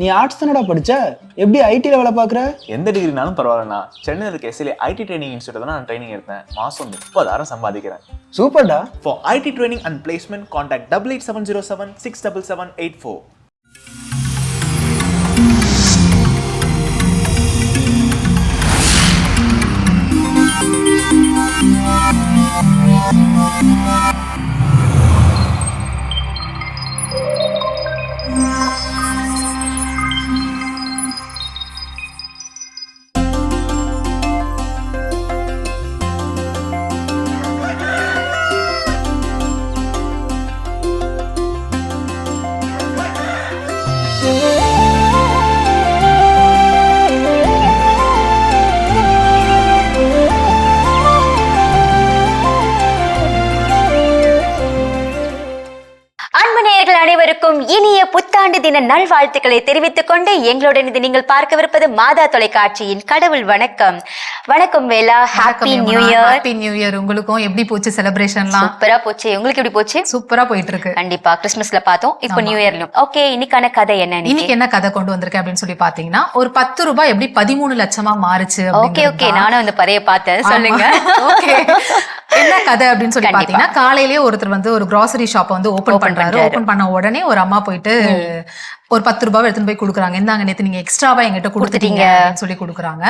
நீ ஆர்ட்ஸ் தானடா படிச்ச, எப்படி ஐடில வேலை பார்க்குற? எந்த டிகிரினாலும் பரவாயில்லண்ணா. சென்னையில் இருக்க எஸ்எல்ஏ ஐடி ட்ரைனிங் இன்ஸ்டியூட் தான் நான் ட்ரைனிங் எடுத்தேன். மாதம் 30,000 சம்பாதிக்கிறேன். சூப்பர்டா. For IT training and placement, contact 88707 67784. அனைவருக்கும் இனிய புத்தாண்டு தின நல்வாழ்த்துக்களை தெரிவித்துக் கொண்டு எங்களுடன் இது நீங்கள் பார்க்கவிருப்பது மாதா தொலைக்காட்சியின் கடவுள் வணக்கம். வணக்கம் வேலா, happy new year. Happy new year. உங்களுக்கும் எப்படி போச்சு செலிப்ரேஷன்லாம்? சூப்பரா போச்சு. உங்களுக்கு எப்படி போச்சு? சூப்பரா போயிட்டு இருக்கு. கண்டிப்பா. கிறிஸ்மஸ்ல பார்த்தோம், இப்போ நியூ இயர்லயும். ஓகே, இன்னைக்கான கதை என்ன? இன்னைக்கு என்ன கதை கொண்டு வந்திருக்கேன் அப்படின்னு சொல்லி பாத்தீங்கன்னா, ஒரு 10 ரூபாய் எப்படி 13 லட்சமா மாறுச்சு. ஓகே ஓகே, நானும் அந்த பதைய பார்த்தேன், சொல்லுங்க. ஓகே, என்ன கதை அப்படின்னு சொல்லி பாத்தீங்கன்னா, காலையிலேயே ஒருத்தர் வந்து ஒரு கிராசரி ஷாப்பை வந்து ஓபன் பண்றாரு. ஓபன் பண்ண உடனே ஒரு அம்மா போயிட்டு ஒரு 10 ரூபாய் எடுத்துன்னு போய் கொடுக்குறாங்க. இந்தாங்க, நேத்து நீங்க எக்ஸ்ட்ராவா எங்கிட்ட கொடுத்துட்டீங்க அப்படின்னு சொல்லி கொடுக்குறாங்க.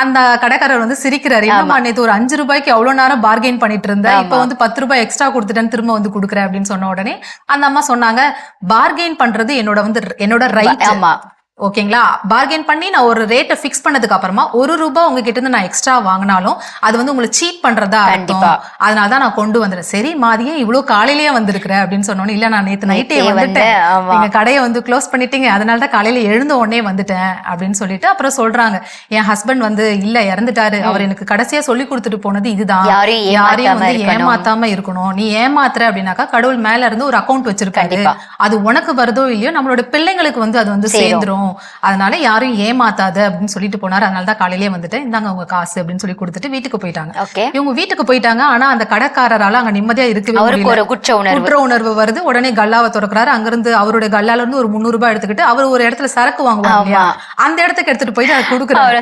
அந்த கடைக்காரர் வந்து சிரிக்கிறாரு. என்னம்மா, நேத்து ஒரு 5 ரூபாய்க்கு எவ்வளவு நேரம் பார்கெயின் பண்ணிட்டு இருந்தேன், இப்ப வந்து 10 ரூபாய் எக்ஸ்ட்ரா கொடுத்துட்டேன்னு திரும்ப வந்து கொடுக்குறேன் அப்படின்னு சொன்ன உடனே அந்த அம்மா சொன்னாங்க, பார்கெயின் பண்றது என்னோட ரைட். ஓகேங்களா, பார்கெயின் பண்ணி நான் ஒரு ரேட்டை பிக்ஸ் பண்ணதுக்கு அப்புறமா 1 ரூபாய் உங்ககிட்ட இருந்து நான் எக்ஸ்ட்ரா வாங்கினாலும் அது வந்து உங்களுக்கு சீட் பண்றதா அர்த்தம். அதனாலதான் நான் கொண்டு வந்துடுறேன். சரி மாதிரியே இவ்வளவு காலையிலேயே வந்திருக்கிறேன் அப்படின்னு சொன்னோன்னு, இல்ல நான் நேத்து நைட்டே வந்துட்டேன், நீங்க கடையை வந்து க்ளோஸ் பண்ணிட்டீங்க, அதனாலதான் காலையில எழுந்த உடனே வந்துட்டேன் அப்படின்னு சொல்லிட்டு அப்புறம் சொல்றாங்க, என் ஹஸ்பண்ட் வந்து இல்ல இறந்துட்டாரு, அவர் எனக்கு கடைசியா சொல்லி கொடுத்துட்டு போனது இதுதான், யாரையும் வந்து ஏமாத்தாம இருக்கணும். நீ ஏமாத்துற அப்படின்னாக்கா கடவுள் மேல இருந்து ஒரு அக்கௌண்ட் வச்சிருக்காரு, அது உனக்கு வருதோ இல்லையோ நம்மளோட பிள்ளைங்களுக்கு வந்து அது வந்து சேர்ந்துரும், அதனால யாரும் ஏமாத்தாத அப்படின்னு சொல்லிட்டு போனாரு. அதனாலதான் காலையிலேயே வந்துட்டு இந்தாங்க உங்க காசு அப்படின்னு சொல்லி கொடுத்துட்டு வீட்டுக்கு போயிட்டாங்க. இவங்க வீட்டுக்கு போயிட்டாங்க. ஆனா அந்த கடைக்காரரால அங்க நிம்மதியா இருக்கவே குற்ற உணர்வு வருது. உடனே கல்லாவை திறக்கிறாரு. அங்கிருந்து அவருடைய கல்லால இருந்து ஒரு 300 ரூபாய் எடுத்துக்கிட்டு அவர் ஒரு இடத்துல சரக்கு வாங்குவாங்க, அந்த இடத்துக்கு எடுத்துட்டு போயிட்டு அதை கொடுக்குறாரு.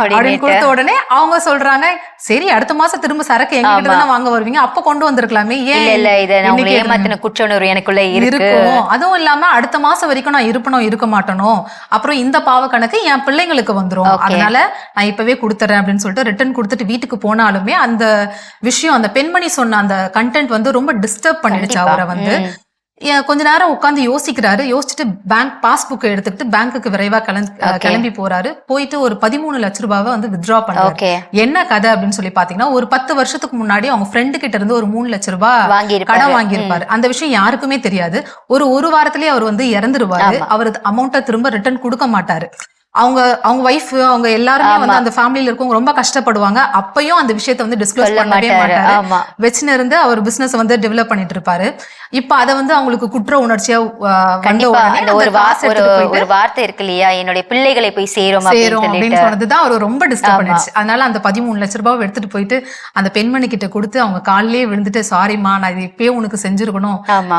அப்படின்னு கொடுத்த உடனே அவங்க சொல்றாங்க, சரி அடுத்த மாசம் திரும்ப சரக்கு எங்கிட்ட தானே வாங்க வருவீங்க, அப்ப கொண்டு வந்திருக்கலாமே, ஏன் குற்ற உணர்வு எனக்குள்ள இருக்கும். அதுவும் இல்லாம அடுத்த மாசம் வரைக்கும் நான் இருப்பனோ இருக்க மாட்டனோ, அப்புறம் இந்த பாவ கணக்கு என் பிள்ளைங்களுக்கு வந்துரும், அதனால நான் இப்பவே கொடுத்துறேன் அப்படின்னு சொல்லிட்டு ரிட்டர்ன் கொடுத்துட்டு வீட்டுக்கு போனாலுமே அந்த விஷயம், அந்த பெண்மணி சொன்ன அந்த கண்டென்ட் வந்து ரொம்ப டிஸ்டர்ப் பண்ணிடுச்சு அவரை. வந்து கொஞ்ச நேரம் உட்காந்து யோசிக்கிறாரு. யோசிச்சுட்டு பேங்க் பாஸ்புக் எடுத்துக்கிட்டு பேங்க்குக்கு விரைவா கிளம்பி போறாரு. போயிட்டு ஒரு 13 லட்சம் ரூபாவை வந்து வித்ட்ரா பண்றாரு. என்ன கதை அப்படின்னு சொல்லி பாத்தீங்கன்னா, ஒரு 10 வருஷத்துக்கு முன்னாடி அவங்க ஃப்ரெண்டு கிட்ட இருந்து ஒரு 3 லட்சம் ரூபாய் கடன் வாங்கியிருப்பாரு. அந்த விஷயம் யாருக்குமே தெரியாது. ஒரு வாரத்திலேயே அவர் வந்து இறந்துருவாரு. அவர் அமௌண்ட்டை திரும்ப ரிட்டர்ன் கொடுக்க மாட்டாரு. அவங்க வைஃப் அவங்க எல்லாருமே வந்து அந்த ஃபேமிலியில இருக்கவங்க ரொம்ப கஷ்டப்படுவாங்க. அப்பயும் அந்த விஷயத்த வந்து டிஸ்க்ளோஸ் பண்ணவே மாட்டாரு. வச்சுன்னு இருந்து அவர் பிசினஸ் வந்து டெவலப் பண்ணிட்டு இருப்பாரு. இப்ப அத வந்து அவங்களுக்கு குற்ற உணர்ச்சியா ஒரு வார்த்தை இருக்கு இல்லையா, என்னுடைய பிள்ளைகளை போய் சேரும் அப்படின்னு சொன்னதுதான் அவர் ரொம்ப டிஸ்டர்ப் பண்ணிடுச்சு. அதனால அந்த 13 லட்சம் ரூபாய் எடுத்துட்டு போயிட்டு அந்த பெண்மணி கிட்ட கொடுத்து அவங்க காலிலேயே விழுந்துட்டு, சாரிமா நான் இது இப்பயே உனக்கு செஞ்சிருக்கணும்,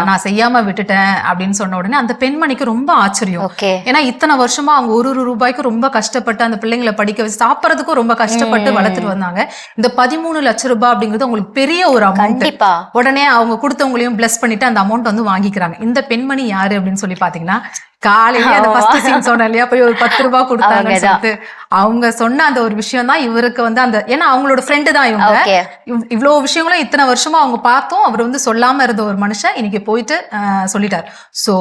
நான் செய்யாம விட்டுட்டேன் அப்படின்னு சொன்ன உடனே அந்த பெண்மணிக்கு ரொம்ப ஆச்சரியம். ஏன்னா இத்தனை வருஷமா அவங்க ஒரு ரூபாய்க்கு ரொம்ப கஷ்டப்பட்டு அந்த பிள்ளைங்களை படிக்க வச்சு சாப்பிடறதுக்கும் ரொம்ப கஷ்டப்பட்டு வளர்த்துட்டு வந்தாங்க. இந்த 13 லட்சம் ரூபாய் அப்படிங்கிறது உங்களுக்கு பெரிய ஒரு அமௌண்ட். உடனே அவங்க கொடுத்தவங்களையும் பிளஸ் பண்ணிட்டு அந்த அமௌண்ட் வந்து வாங்கிக்கிறாங்க. இந்த பெண்மணி யாரு அப்படின்னு சொல்லி பாத்தீங்கன்னா, காலையிலேயே அந்த ஃபர்ஸ்ட் சீன் சொன்ன இல்லையா, போய் ஒரு 10 ரூபாய் கொடுத்தாங்கன்னு சொல்லிட்டு அவங்க சொன்ன அந்த ஒரு விஷயம் தான் இவருக்கு வந்து அந்த, ஏன்னா அவங்களோட ஃப்ரெண்டு தான் இவங்க. இவ்வளவு விஷயங்களும் இத்தனை வருஷமா அவங்க பார்த்தோம், அவர் வந்து சொல்லாம இருந்த ஒரு மனுஷன் இன்னைக்கு போயிட்டு சொல்லிட்டார். சோ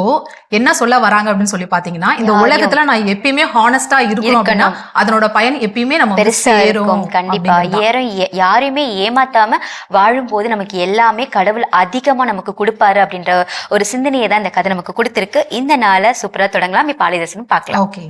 என்ன சொல்ல வராங்க அப்படின்னு சொல்லி பாத்தீங்கன்னா, இந்த உலகத்துல நான் எப்பயுமே ஹானஸ்டா இருக்கணும் அப்படின்னா அதனோட பயன் எப்பயுமே நம்ம சேரும். கண்டிப்பா யாரையுமே ஏமாத்தாம வாழும் போது நமக்கு எல்லாமே கடவுள் அதிகமா நமக்கு கொடுப்பாரு அப்படின்ற ஒரு சிந்தனையை தான் இந்த கதை நமக்கு கொடுத்திருக்கு. இந்த நாளை சூப்பரா தொடங்கலாம். இப்ப பாலிதர்சனம் பார்க்கலாம். ஓகே,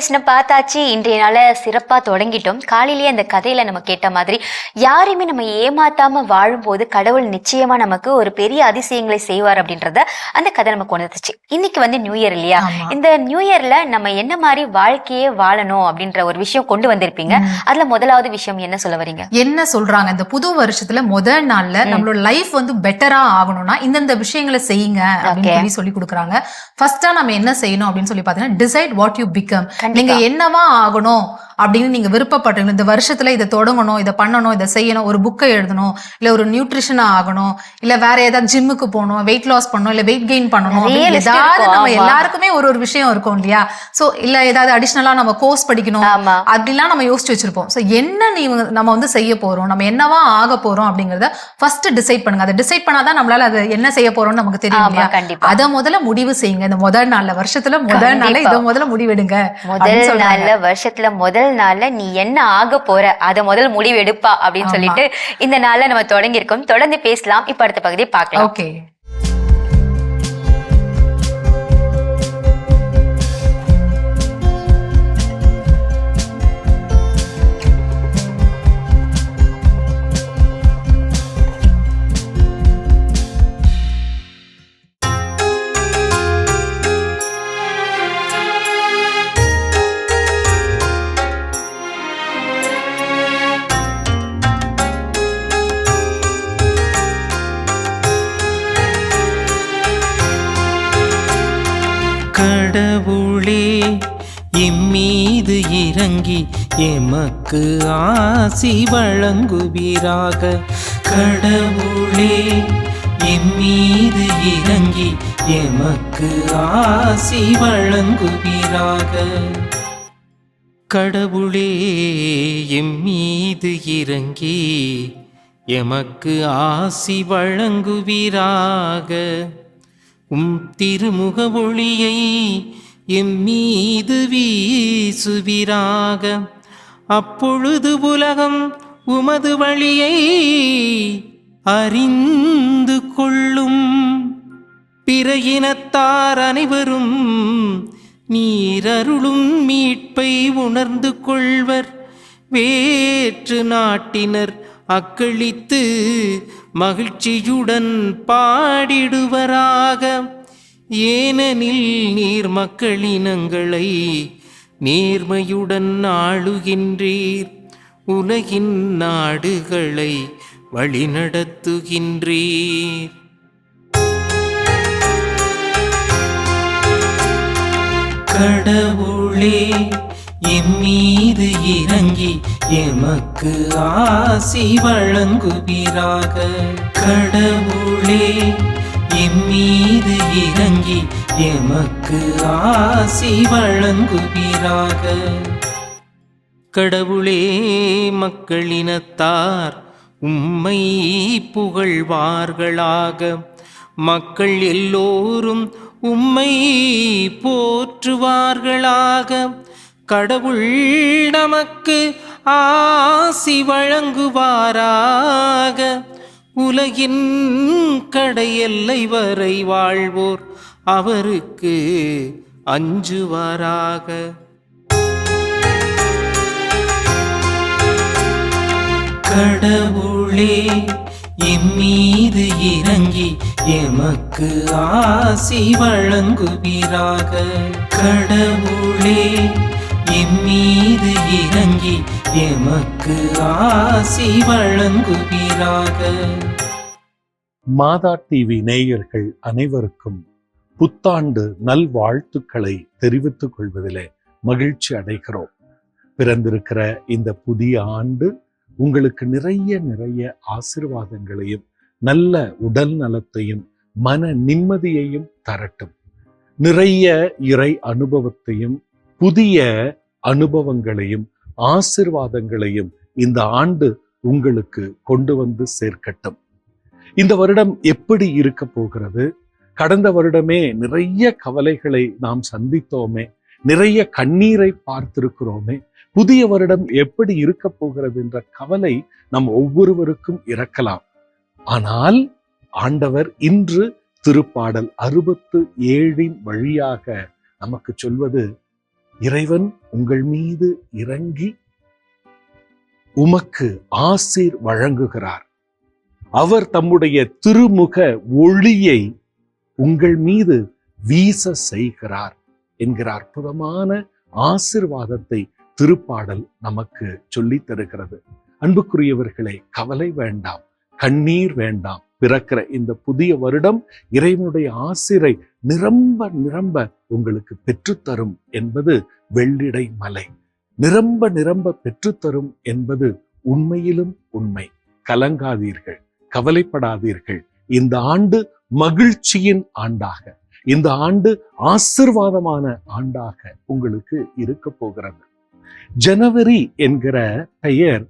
தரிசனம் பார்த்தாச்சு. இன்றைய நாள சிறப்பா தொடங்கிட்டோம். காலையிலேயே அந்த கதையில நம்ம கேட்ட மாதிரி யாரையுமே நம்ம ஏமாத்தாம வாழும்போது கடவுள் நிச்சயமா நமக்கு ஒரு பெரிய அதிசயங்களை செய்வார் அப்படின்றத அந்த கதை நமக்கு உணர்த்துச்சு. இன்னைக்கு வந்து நியூ இயர் இல்லையா? இந்த நியூ இயர்ல நம்ம என்ன மாதிரி வாழ்க்கையே வாழணும் அப்படின்ற ஒரு விஷயம் கொண்டு வந்திருப்பீங்க. அதுல முதலாவது விஷயம் என்ன சொல்ல வரீங்க? என்ன சொல்றாங்க, இந்த புது வருஷத்துல முதல் நாள்ல நம்மளோட லைஃப் வந்து பெட்டரா ஆகணும்னா இந்தந்த விஷயங்களை செய்யுங்க அப்படின்னு சொல்லி கொடுக்குறாங்க. ஃபர்ஸ்டா நம்ம என்ன செய்யணும் அப்படின்னு சொல்லி பாத்தீங்கன்னா, டிசைட் வாட் யூ பிகம். நீங்க என்னவா ஆகணும் அப்படின்னு நீங்க விருப்பப்படுறீங்க. இந்த வருஷத்துல இதை தொடங்கணும், இதை பண்ணணும், இதை செய்யணும், ஒரு புக்கை எழுதணும், இல்ல ஒரு நியூட்ரிஷனா ஆகணும், இல்ல வேற ஏதாவது ஜிம்முக்கு போகணும், வெயிட் லாஸ் பண்ணணும், இல்ல வெயிட் கெயின் பண்ணணும், ஏதாவது நம்ம எல்லாருக்குமே ஒரு ஒரு விஷயம் இருக்கும் இல்லையா? சோ இல்ல ஏதாவது அடிஷனலா நம்ம கோர்ஸ் படிக்கணும் அப்படிலாம் நம்ம யோசிச்சு வச்சிருப்போம். சோ என்ன நம்ம வந்து செய்ய போறோம், நம்ம என்னவா ஆக போறோம் அப்படிங்கறத ஃபர்ஸ்ட் டிசைட் பண்ணுங்க. அதை டிசைட் பண்ணாதான் நம்மளால அது என்ன செய்ய போறோம்னு நமக்கு தெரியும் இல்லையா? அதை முதல்ல முடிவு செய்யுங்க. இந்த முதல் நாள்ல, வருஷத்துல முதல் நாள்ல இதை முதல்ல முடிவெடுங்க. முதல் நாள்ல, வருஷத்துல முதல் நாள்ல நீ என்ன ஆக போற அத முதல் முடிவு எடுப்பா அப்படின்னு சொல்லிட்டு இந்த நாள்ல நம்ம தொடங்கி இருக்கோம். தொடர்ந்து பேசலாம். இப்ப அடுத்த பகுதியை பார்க்கலாம். ஓகே. கடவுளே எம்மீது இறங்கி எமக்கு ஆசி வழங்குவீராக. கடவுளே எம்மீது இறங்கி எமக்கு ஆசி வழங்குவீராக. கடவுளே எம்மீது இறங்கி எமக்கு ஆசி வழங்குவீராக. திருமுக ஒளியை எம்மீது வீசுவீராக. அப்பொழுது உலகம் உமது வழியை அறிந்து கொள்ளும். பிற இனத்தார் அனைவரும் நீரருளும் மீட்பை உணர்ந்து கொள்வர். வேற்று நாட்டினர் அக்களித்து மகிழ்ச்சியுடன் பாடிடுவராக. ஏனெனில் நீர் மக்களினங்களை நேர்மையுடன் ஆளுகின்றீர், உலகின் நாடுகளை வழிநடத்துகின்றீர். கடவுளே எம்மீது இறங்கி எமக்கு ஆசி வழங்குவீராக. கடவுளே எம்மீது இறங்கி எமக்கு ஆசி வழங்குவீராக. கடவுளே மக்களினத்தார் உம்மை புகழ்வார்களாக. மக்கள் எல்லோரும் உம்மை போற்றுவார்களாக. கடவுள் நமக்கு ஆசி வழங்குவாராக. உலகின் கடையெல்லை வரை வாழ்வோர் அவருக்கு அஞ்சுவாராக. கடவுளே எம்மீது இறங்கி எமக்கு ஆசி வழங்குவீராக. கடவுளே எம்மீது இறங்கி எமக்கு ஆசி வழங்குவீராக. மாதா டிவி நேயர்கள் அனைவருக்கும் புத்தாண்டு நல்வாழ்த்துக்களை தெரிவித்துக் கொள்வதிலே மகிழ்ச்சி அடைகிறோம். பிறந்திருக்கிற இந்த புதிய ஆண்டு உங்களுக்கு நிறைய ஆசீர்வாதங்களையும் நல்ல உடல் நலத்தையும் மன நிம்மதியையும் தரட்டும். நிறைய இறை அனுபவத்தையும் புதிய அனுபவங்களையும் ஆசீர்வாதங்களையும் இந்த ஆண்டு உங்களுக்கு கொண்டு வந்து சேர்க்கட்டும். இந்த வருடம் எப்படி இருக்க போகிறது? கடந்த வருடமே நிறைய கவலைகளை நாம் சந்தித்தோமே, நிறைய கண்ணீரை பார்த்திருக்கிறோமே. புதிய வருடம் எப்படி இருக்க போகிறது என்ற கவலை நம் ஒவ்வொருவருக்கும் இருக்கலாம். ஆனால் ஆண்டவர் இன்று திருப்பாடல் 67 வழியாக நமக்கு சொல்வது, இறைவன் உங்கள் மீது இறங்கி உமக்கு ஆசீர் வழங்குகிறார். அவர் தம்முடைய திருமுக ஒளியை உங்கள் மீது வீச செய்கிறார் என்கிற அற்புதமான ஆசீர்வாதத்தை திருப்பாடல் நமக்கு சொல்லித் தருகிறது. அன்புக்குரியவர்களே, கவலை வேண்டாம், கண்ணீர் வேண்டாம். பிறக்கிற இந்த புதிய வருடம் இறைவனுடைய ஆசீரை நிரம்ப நிரம்ப உங்களுக்கு பெற்றுத்தரும் என்பது வெள்ளிடை மலை. நிரம்ப நிரம்ப பெற்றுத்தரும் என்பது உண்மையிலும் உண்மை. கலங்காதீர்கள், கவலைப்படாதீர்கள். இந்த ஆண்டு மகிழ்ச்சியின் ஆண்டாக, இந்த ஆண்டு ஆசீர்வாதமான ஆண்டாக உங்களுக்கு இருக்க போகிறது. ஜனவரி என்கிற பெயர்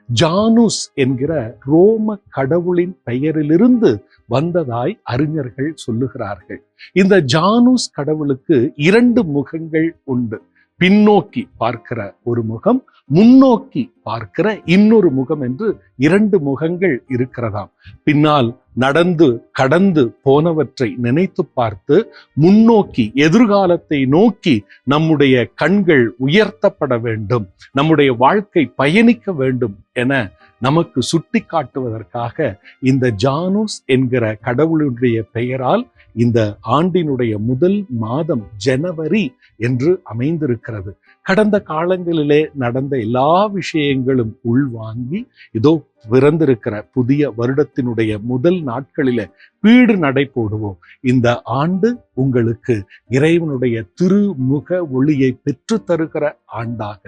ஜானுஸ் என்கிற ரோம கடவுளின் பெயரிலிருந்து வந்ததாய் அறிஞர்கள் சொல்லுகிறார்கள். இந்த ஜானுஸ் கடவுளுக்கு 2 முகங்கள் உண்டு. பின்னோக்கி பார்க்கிற ஒரு முகம், முன்னோக்கி பார்க்கிற இன்னொரு முகம் என்று 2 முகங்கள் இருக்கிறதாம். பின்னால் நடந்து கடந்து போனவற்றை நினைத்து பார்த்து முன்னோக்கி எதிர்காலத்தை நோக்கி நம்முடைய கண்கள் உயர்த்தப்பட வேண்டும், நம்முடைய வாழ்க்கை பயணிக்க வேண்டும் என நமக்கு சுட்டி காட்டுவதற்காக இந்த ஜானுஸ் என்கிற கடவுளுடைய பெயரால் இந்த ஆண்டினுடைய முதல் மாதம் ஜனவரி என்று அமைந்திருக்கிறது. கடந்த காலங்களிலே நடந்த எல்லா விஷயங்களும் உள்வாங்கி இதோ பிறந்திருக்கிற புதிய வருடத்தினுடைய முதல் நாட்களிலே வீடு நடை போடுவோம். இந்த ஆண்டு உங்களுக்கு இறைவனுடைய திருமுக ஒளியை பெற்று தருகிற ஆண்டாக,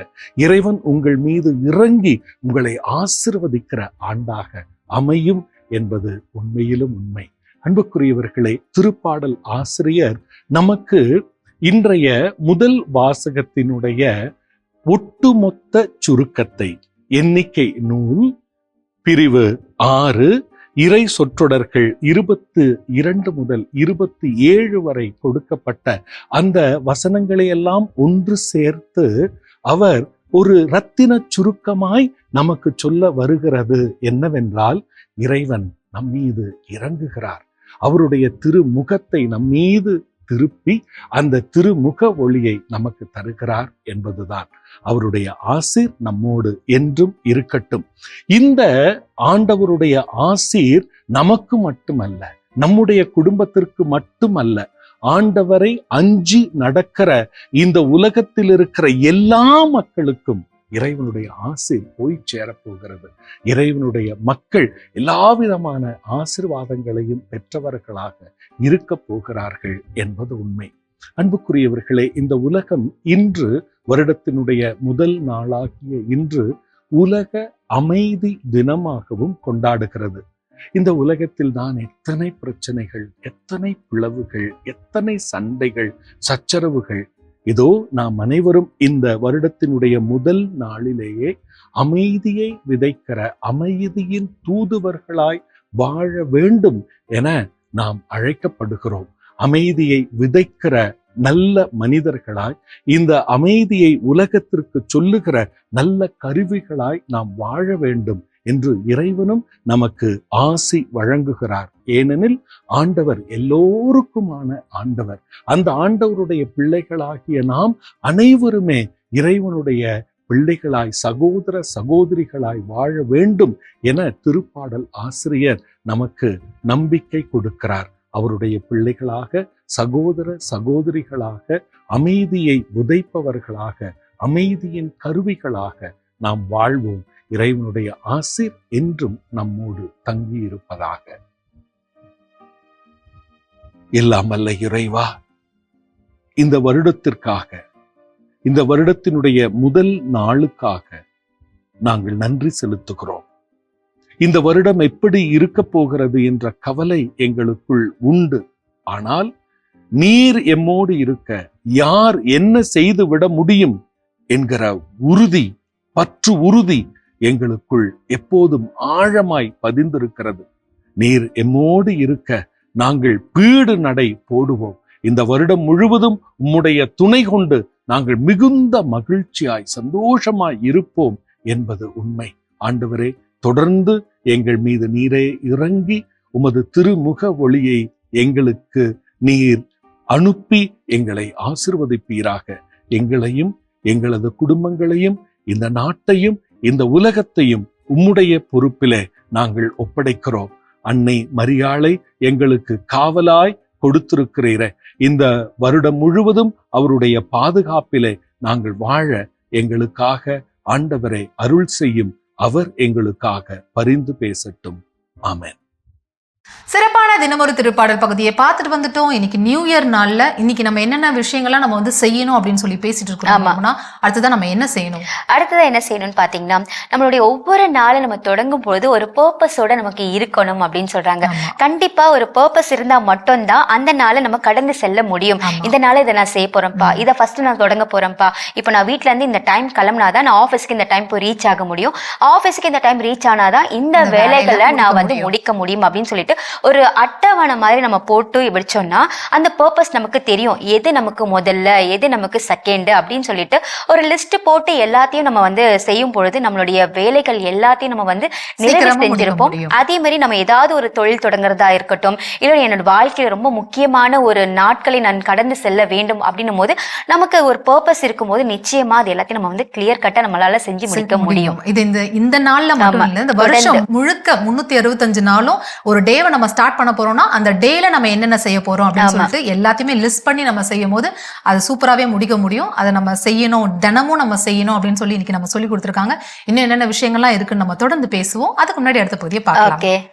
இறைவன் உங்கள் மீது இறங்கி உங்களை ஆசீர்வதிக்கிற ஆண்டாக அமையும் என்பது உண்மையிலும் உண்மை. அன்புக்குரியவர்களே, திருப்பாடல் ஆசிரியர் நமக்கு இன்றைய முதல் வாசகத்தினுடைய ஒட்டுமொத்த சுருக்கத்தை, எண்ணிக்கை நூல் பிரிவு 6, இறை சொற்றொடர்கள் 22 முதல் 27 வரை கொடுக்கப்பட்ட அந்த வசனங்களை எல்லாம் ஒன்று சேர்த்து அவர் ஒரு இரத்தின சுருக்கமாய் நமக்கு சொல்ல வருகிறது என்னவென்றால், இறைவன் நம்மீது இறங்குகிறார். அவருடைய திருமுகத்தை நம்மீது திருப்பி அந்த திருமுக ஒளியை நமக்கு தருகிறார் என்பதுதான். அவருடைய ஆசீர் நம்மோடு என்றும் இருக்கட்டும். இந்த ஆண்டவருடைய ஆசீர் நமக்கு மட்டுமல்ல, நம்முடைய குடும்பத்திற்கு மட்டுமல்ல, ஆண்டவரை அஞ்சி நடக்கிற இந்த உலகத்தில் இருக்கிற எல்லா மக்களுக்கும் இறைவனுடைய ஆசீர் போய் சேரப்போகிறது. இறைவனுடைய மக்கள் எல்லா விதமான ஆசீர்வாதங்களையும் பெற்றவர்களாக இருக்க போகிறார்கள் என்பது உண்மை. அன்புக்குரியவர்களே, இந்த உலகம் இன்று வருடத்தினுடைய முதல் நாளாகிய இன்று உலக அமைதி தினமாகவும் கொண்டாடுகிறது. இந்த உலகத்தில் தான் எத்தனை பிரச்சனைகள், எத்தனை பிளவுகள், எத்தனை சண்டைகள், சச்சரவுகள். இதோ நாம் அனைவரும் இந்த வருடத்தினுடைய முதல் நாளிலேயே அமைதியை விதைக்கிற, அமைதியின் தூதுவர்களாய் வாழ வேண்டும் என நாம் அழைக்கப்படுகிறோம். அமைதியை விதைக்கிற நல்ல மனிதர்களாய், இந்த அமைதியை உலகத்திற்கு சொல்லுகிற நல்ல கருவிகளாய் நாம் வாழ வேண்டும் என்று இறைவனும் நமக்கு ஆசி வழங்குகிறார். ஏனெனில் ஆண்டவர் எல்லோருக்குமான ஆண்டவர். அந்த ஆண்டவருடைய பிள்ளைகளாகிய நாம் அனைவருமே இறைவனுடைய பிள்ளைகளாய், சகோதர சகோதரிகளாய் வாழ வேண்டும் என திருப்பாடல் ஆசிரியர் நமக்கு நம்பிக்கை கொடுக்கிறார். அவருடைய பிள்ளைகளாக, சகோதர சகோதரிகளாக, அமைதியை விதைப்பவர்களாக, அமைதியின் கருவிகளாக நாம் வாழ்வோம். இறைவனுடைய ஆசீர் என்றும் நம்மோடு தங்கி இருப்பதாக. எல்லாம் வல்ல இறைவா, இந்த வருடத்திற்காக, இந்த வருடத்தினுடைய முதல் நாளுக்காக நாங்கள் நன்றி செலுத்துகிறோம். இந்த வருடம் எப்படி இருக்க போகிறது என்ற கவலை எங்களுக்குள் உண்டு. ஆனால் நீர் எம்மோடு இருக்க யார் என்ன செய்து விட முடியும் என்கிற உறுதி, பற்று உறுதி எங்களுக்குள் எப்போதும் ஆழமாய் பதிந்திருக்கிறது. நீர் எம்மோடு இருக்க நாங்கள் பீடு நடை போடுவோம். இந்த வருடம் முழுவதும் உம்முடைய துணை கொண்டு நாங்கள் மிகுந்த மகிழ்ச்சியாய், சந்தோஷமாய் இருப்போம் என்பது உண்மை. ஆண்டவரே, தொடர்ந்து எங்கள் மீது நீரே இறங்கி உமது திருமுக ஒளியை எங்களுக்கு நீர் அனுப்பி எங்களை ஆசீர்வதிப்பீராக. எங்களையும் எங்களது குடும்பங்களையும் இந்த நாட்டையும் இந்த உலகத்தையும் உம்முடைய பொறுப்பிலே நாங்கள் ஒப்படைக்கிறோம். அன்னை மரியாளை எங்களுக்கு காவலாய் கொடுத்திருக்கிறீரே, இந்த வருடம் முழுவதும் அவருடைய பாதுகாப்பிலே நாங்கள் வாழ எங்களுக்காக ஆண்டவரை அருள் செய்யும். அவர் எங்களுக்காக பரிந்து பேசட்டும். ஆமென். சிறப்பான தினமொரு திருப்பாடல் பகுதியை பார்த்துட்டு வந்துட்டோம். இன்னைக்கு நியூ இயர் நாள்ல இன்னைக்கு நம்ம என்னென்ன விஷயங்கள்லாம் நம்ம வந்து செய்யணும் அப்படின்னு சொல்லி பேசிட்டு இருக்கோம். அடுத்ததான் நம்ம என்ன செய்யணும்? அடுத்ததான் என்ன செய்யணும்னு பாத்தீங்கன்னா, நம்மளுடைய ஒவ்வொரு நாளும் நம்ம தொடங்கும் பொழுது ஒரு பர்பஸோட நமக்கு இருக்கணும் அப்படின்னு சொல்றாங்க. கண்டிப்பா ஒரு பர்பஸ் இருந்தா மட்டும்தான் அந்த நாளை நம்ம கடந்து செல்ல முடியும். இந்த நாளை இதை நான் செய்ய போறேன்ப்பா, இதை ஃபர்ஸ்ட் நான் தொடங்க போறேன்ப்பா, இப்ப நான் வீட்டுல இருந்து இந்த டைம் கிளம்பினாதான் நான் ஆஃபீஸ்க்கு இந்த டைம் போய் ரீச் ஆக முடியும், ஆஃபீஸ்க்கு இந்த டைம் ரீச் ஆனாதான் இந்த வேலைகளை நான் வந்து முடிக்க முடியும் அப்படின்னு சொல்லிட்டு ஒரு அட்டவணை மாதிரி நம்ம போட்டு வச்சோம்னா அந்த பர்பஸ் நமக்கு தெரியும். எது நமக்கு முதல்ல, எது நமக்கு செகண்ட் அப்படின்னு சொல்லிட்டு ஒரு லிஸ்ட் போட்டு எல்லாத்தையும் நம்ம வந்து செய்யும் பொழுது நம்மளுடைய வேலைகள் எல்லாத்தையும் நம்ம வந்து நிறைவு செஞ்சிருப்போம். அதே மாதிரி நம்ம ஏதாவது ஒரு தொழில் தொடங்குறதா இருக்கட்டும், இல்லை என்னோட வாழ்க்கையில ரொம்ப முக்கியமான ஒரு நாட்களை நான் கடந்து செல்ல வேண்டும் அப்படின்னும் போது நமக்கு ஒரு பர்பஸ் இருக்கும் போது நிச்சயமா அது எல்லாத்தையும் நம்ம வந்து கிளியர் கட்டா நம்மளால செஞ்சு முடிக்க முடியும். இது இந்த நாள்ல மட்டும் இல்ல, இந்த வருஷம் முழுக்க 365 நாளும் ஒரு டேவை நம்ம ஸ்டார்ட் பண்ண போறோம்னா அந்த டேல நம்ம என்னென்ன செய்ய போறோம் அப்படின்னு சொல்லிட்டு எல்லாத்தையுமே லிஸ்ட் பண்ணி நம்ம செய்யும் போது அது சூப்பராகவே முடிக்க முடியும். அதை நம்ம செய்யணும், தினமும் நம்ம செய்யணும் அப்படின்னு சொல்லி இன்னைக்கு நம்ம சொல்லி கொடுத்துருக்காங்க. இன்னும் என்னென்ன விஷயங்கள்லாம் இருக்குன்னு நம்ம தொடர்ந்து பேசுவோம். அதுக்கு முன்னாடி அடுத்த பகுதியை பார்க்கலாம்.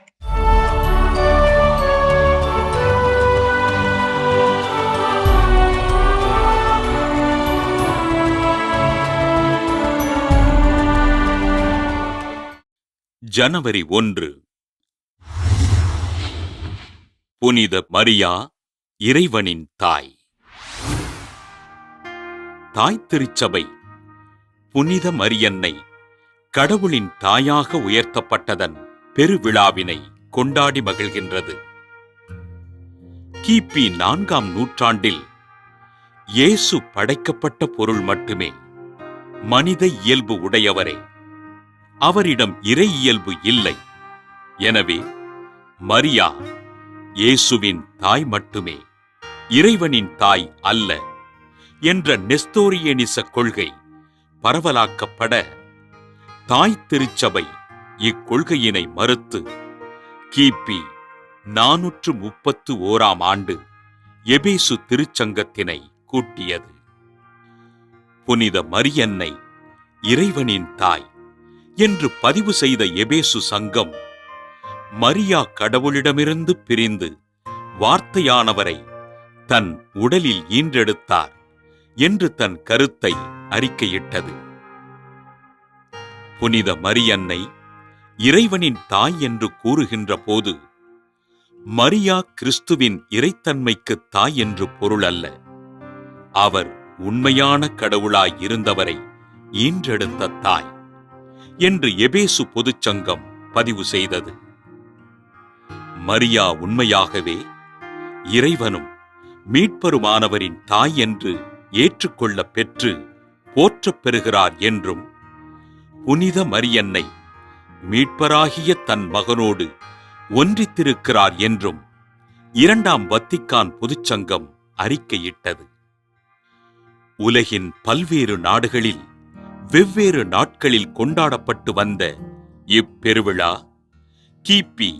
ஜனவரி 1. புனித மரியா, இறைவனின் தாய். தாய் திருச்சபை புனித மரியன்னை கடவுளின் தாயாக உயர்த்தப்பட்டதன் பெருவிழாவினை கொண்டாடி மகிழ்கின்றது. கிபி 4ஆம் நூற்றாண்டில் இயேசு படைக்கப்பட்ட பொருள் மட்டுமே, மனித இயல்பு உடையவரே, அவரிடம் இறை இயல்பு இல்லை. எனவே மரியா இயேசுவின் தாய் மட்டுமே, இறைவனின் தாய் அல்ல என்ற நெஸ்தோரியனிச கொள்கை பரவலாக்கப்பட தாய் திருச்சபை இக்கொள்கையினை மறுத்து கிபி 431ஆம் ஆண்டு எபேசு திருச்சங்கத்தினை கூட்டியது. புனித மரியன்னை இறைவனின் தாய் என்று பதிவு செய்த எபேசு சங்கம் மரியா கடவுளிடமிருந்து பிரிந்து வார்த்தையானவரை தன் உடலில் ஈன்றெடுத்தார் என்று தன் கருத்தை அறிக்கையிட்டது. புனித மரியன்னை இறைவனின் தாய் என்று கூறுகின்ற போது மரியா கிறிஸ்துவின் இறைத்தன்மைக்கு தாய் என்று பொருள் அல்ல. அவர் உண்மையான கடவுளாய் இருந்தவரை ஈன்றெடுத்த தாய் என்று எபேசு பொதுச்சங்கம் பதிவு செய்தது. மரியா உண்மையாகவே இறைவனும் மீட்பருமானவரின் தாய் என்று ஏற்றுக்கொள்ள பெற்று போற்றப் பெறுகிறார் என்றும், புனித மரியன்னை மீட்பராகிய தன் மகனோடு ஒன்றித்திருக்கிறார் என்றும் 2ஆம் வத்திக்கான் பொதுச்சங்கம் அறிக்கையிட்டது. உலகின் பல்வேறு நாடுகளில் வெவ்வேறு நாட்களில் கொண்டாடப்பட்டு வந்த இப்பெருவிழா கிபி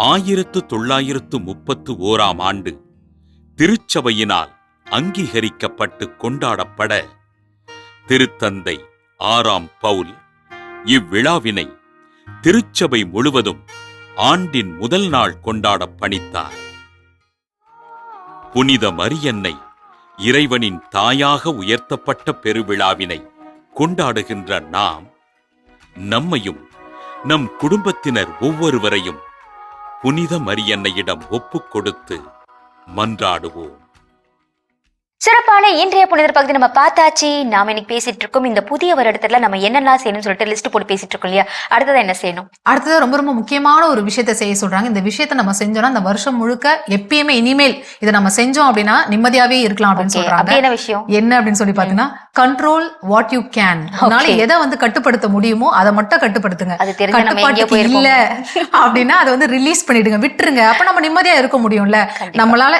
1931ஆம் ஆண்டு திருச்சபையினால் அங்கீகரிக்கப்பட்டு கொண்டாடப்பட திருத்தந்தை 6ஆம் பவுல் இவ்விழாவினை திருச்சபை முழுவதும் ஆண்டின் முதல் நாள் கொண்டாட பணித்தார். புனித மரியன்னை இறைவனின் தாயாக உயர்த்தப்பட்ட பெருவிழாவினை கொண்டாடுகின்ற நாம் நம்மையும் நம் குடும்பத்தினர் ஒவ்வொருவரையும் புனித மரியன்னையிடம் ஒப்புக் கொடுத்து மன்றாடுவோம். சிறப்பான இன்றைய புனிதர் பகுதி நம்ம பார்த்தாச்சு. நாம இன்னைக்கு பேசிட்டு இருக்கோம் இந்த புதிய வருடத்துல நம்ம என்னெல்லாம் செய்யணும்னு சொல்லிட்டு லிஸ்ட் போட்டு பேசிட்டு இருக்கோம் இல்லையா? அடுத்தது என்ன செய்யணும்? அடுத்தது ரொம்ப ரொம்ப முக்கியமான ஒரு விஷயத்தை செய்ய சொல்றாங்க. இந்த விஷயத்தை நம்ம செஞ்சோம்னா இந்த வருஷம் முழுக்க எப்பயுமே இனிமேல் இதை நம்ம செஞ்சோம் அப்படின்னா நிம்மதியாவே இருக்கலாம் அப்படின்னு சொல்றாங்க. என்ன விஷயம் என்ன அப்படின்னு சொல்லி பாத்தீங்கன்னா, கண்ட்ரோல் வாட் யூ கேன். அதனால எதை வந்து கட்டுப்படுத்த முடியுமோ அதை மட்டும் கட்டுப்படுத்துங்க. கட்டுப்பாட்டுக்கு இல்ல அப்படின்னா அதை வந்து ரிலீஸ் பண்ணிடுங்க, விட்டுருங்க. அப்ப நம்ம நிம்மதியா இருக்க முடியும்ல. நம்மளால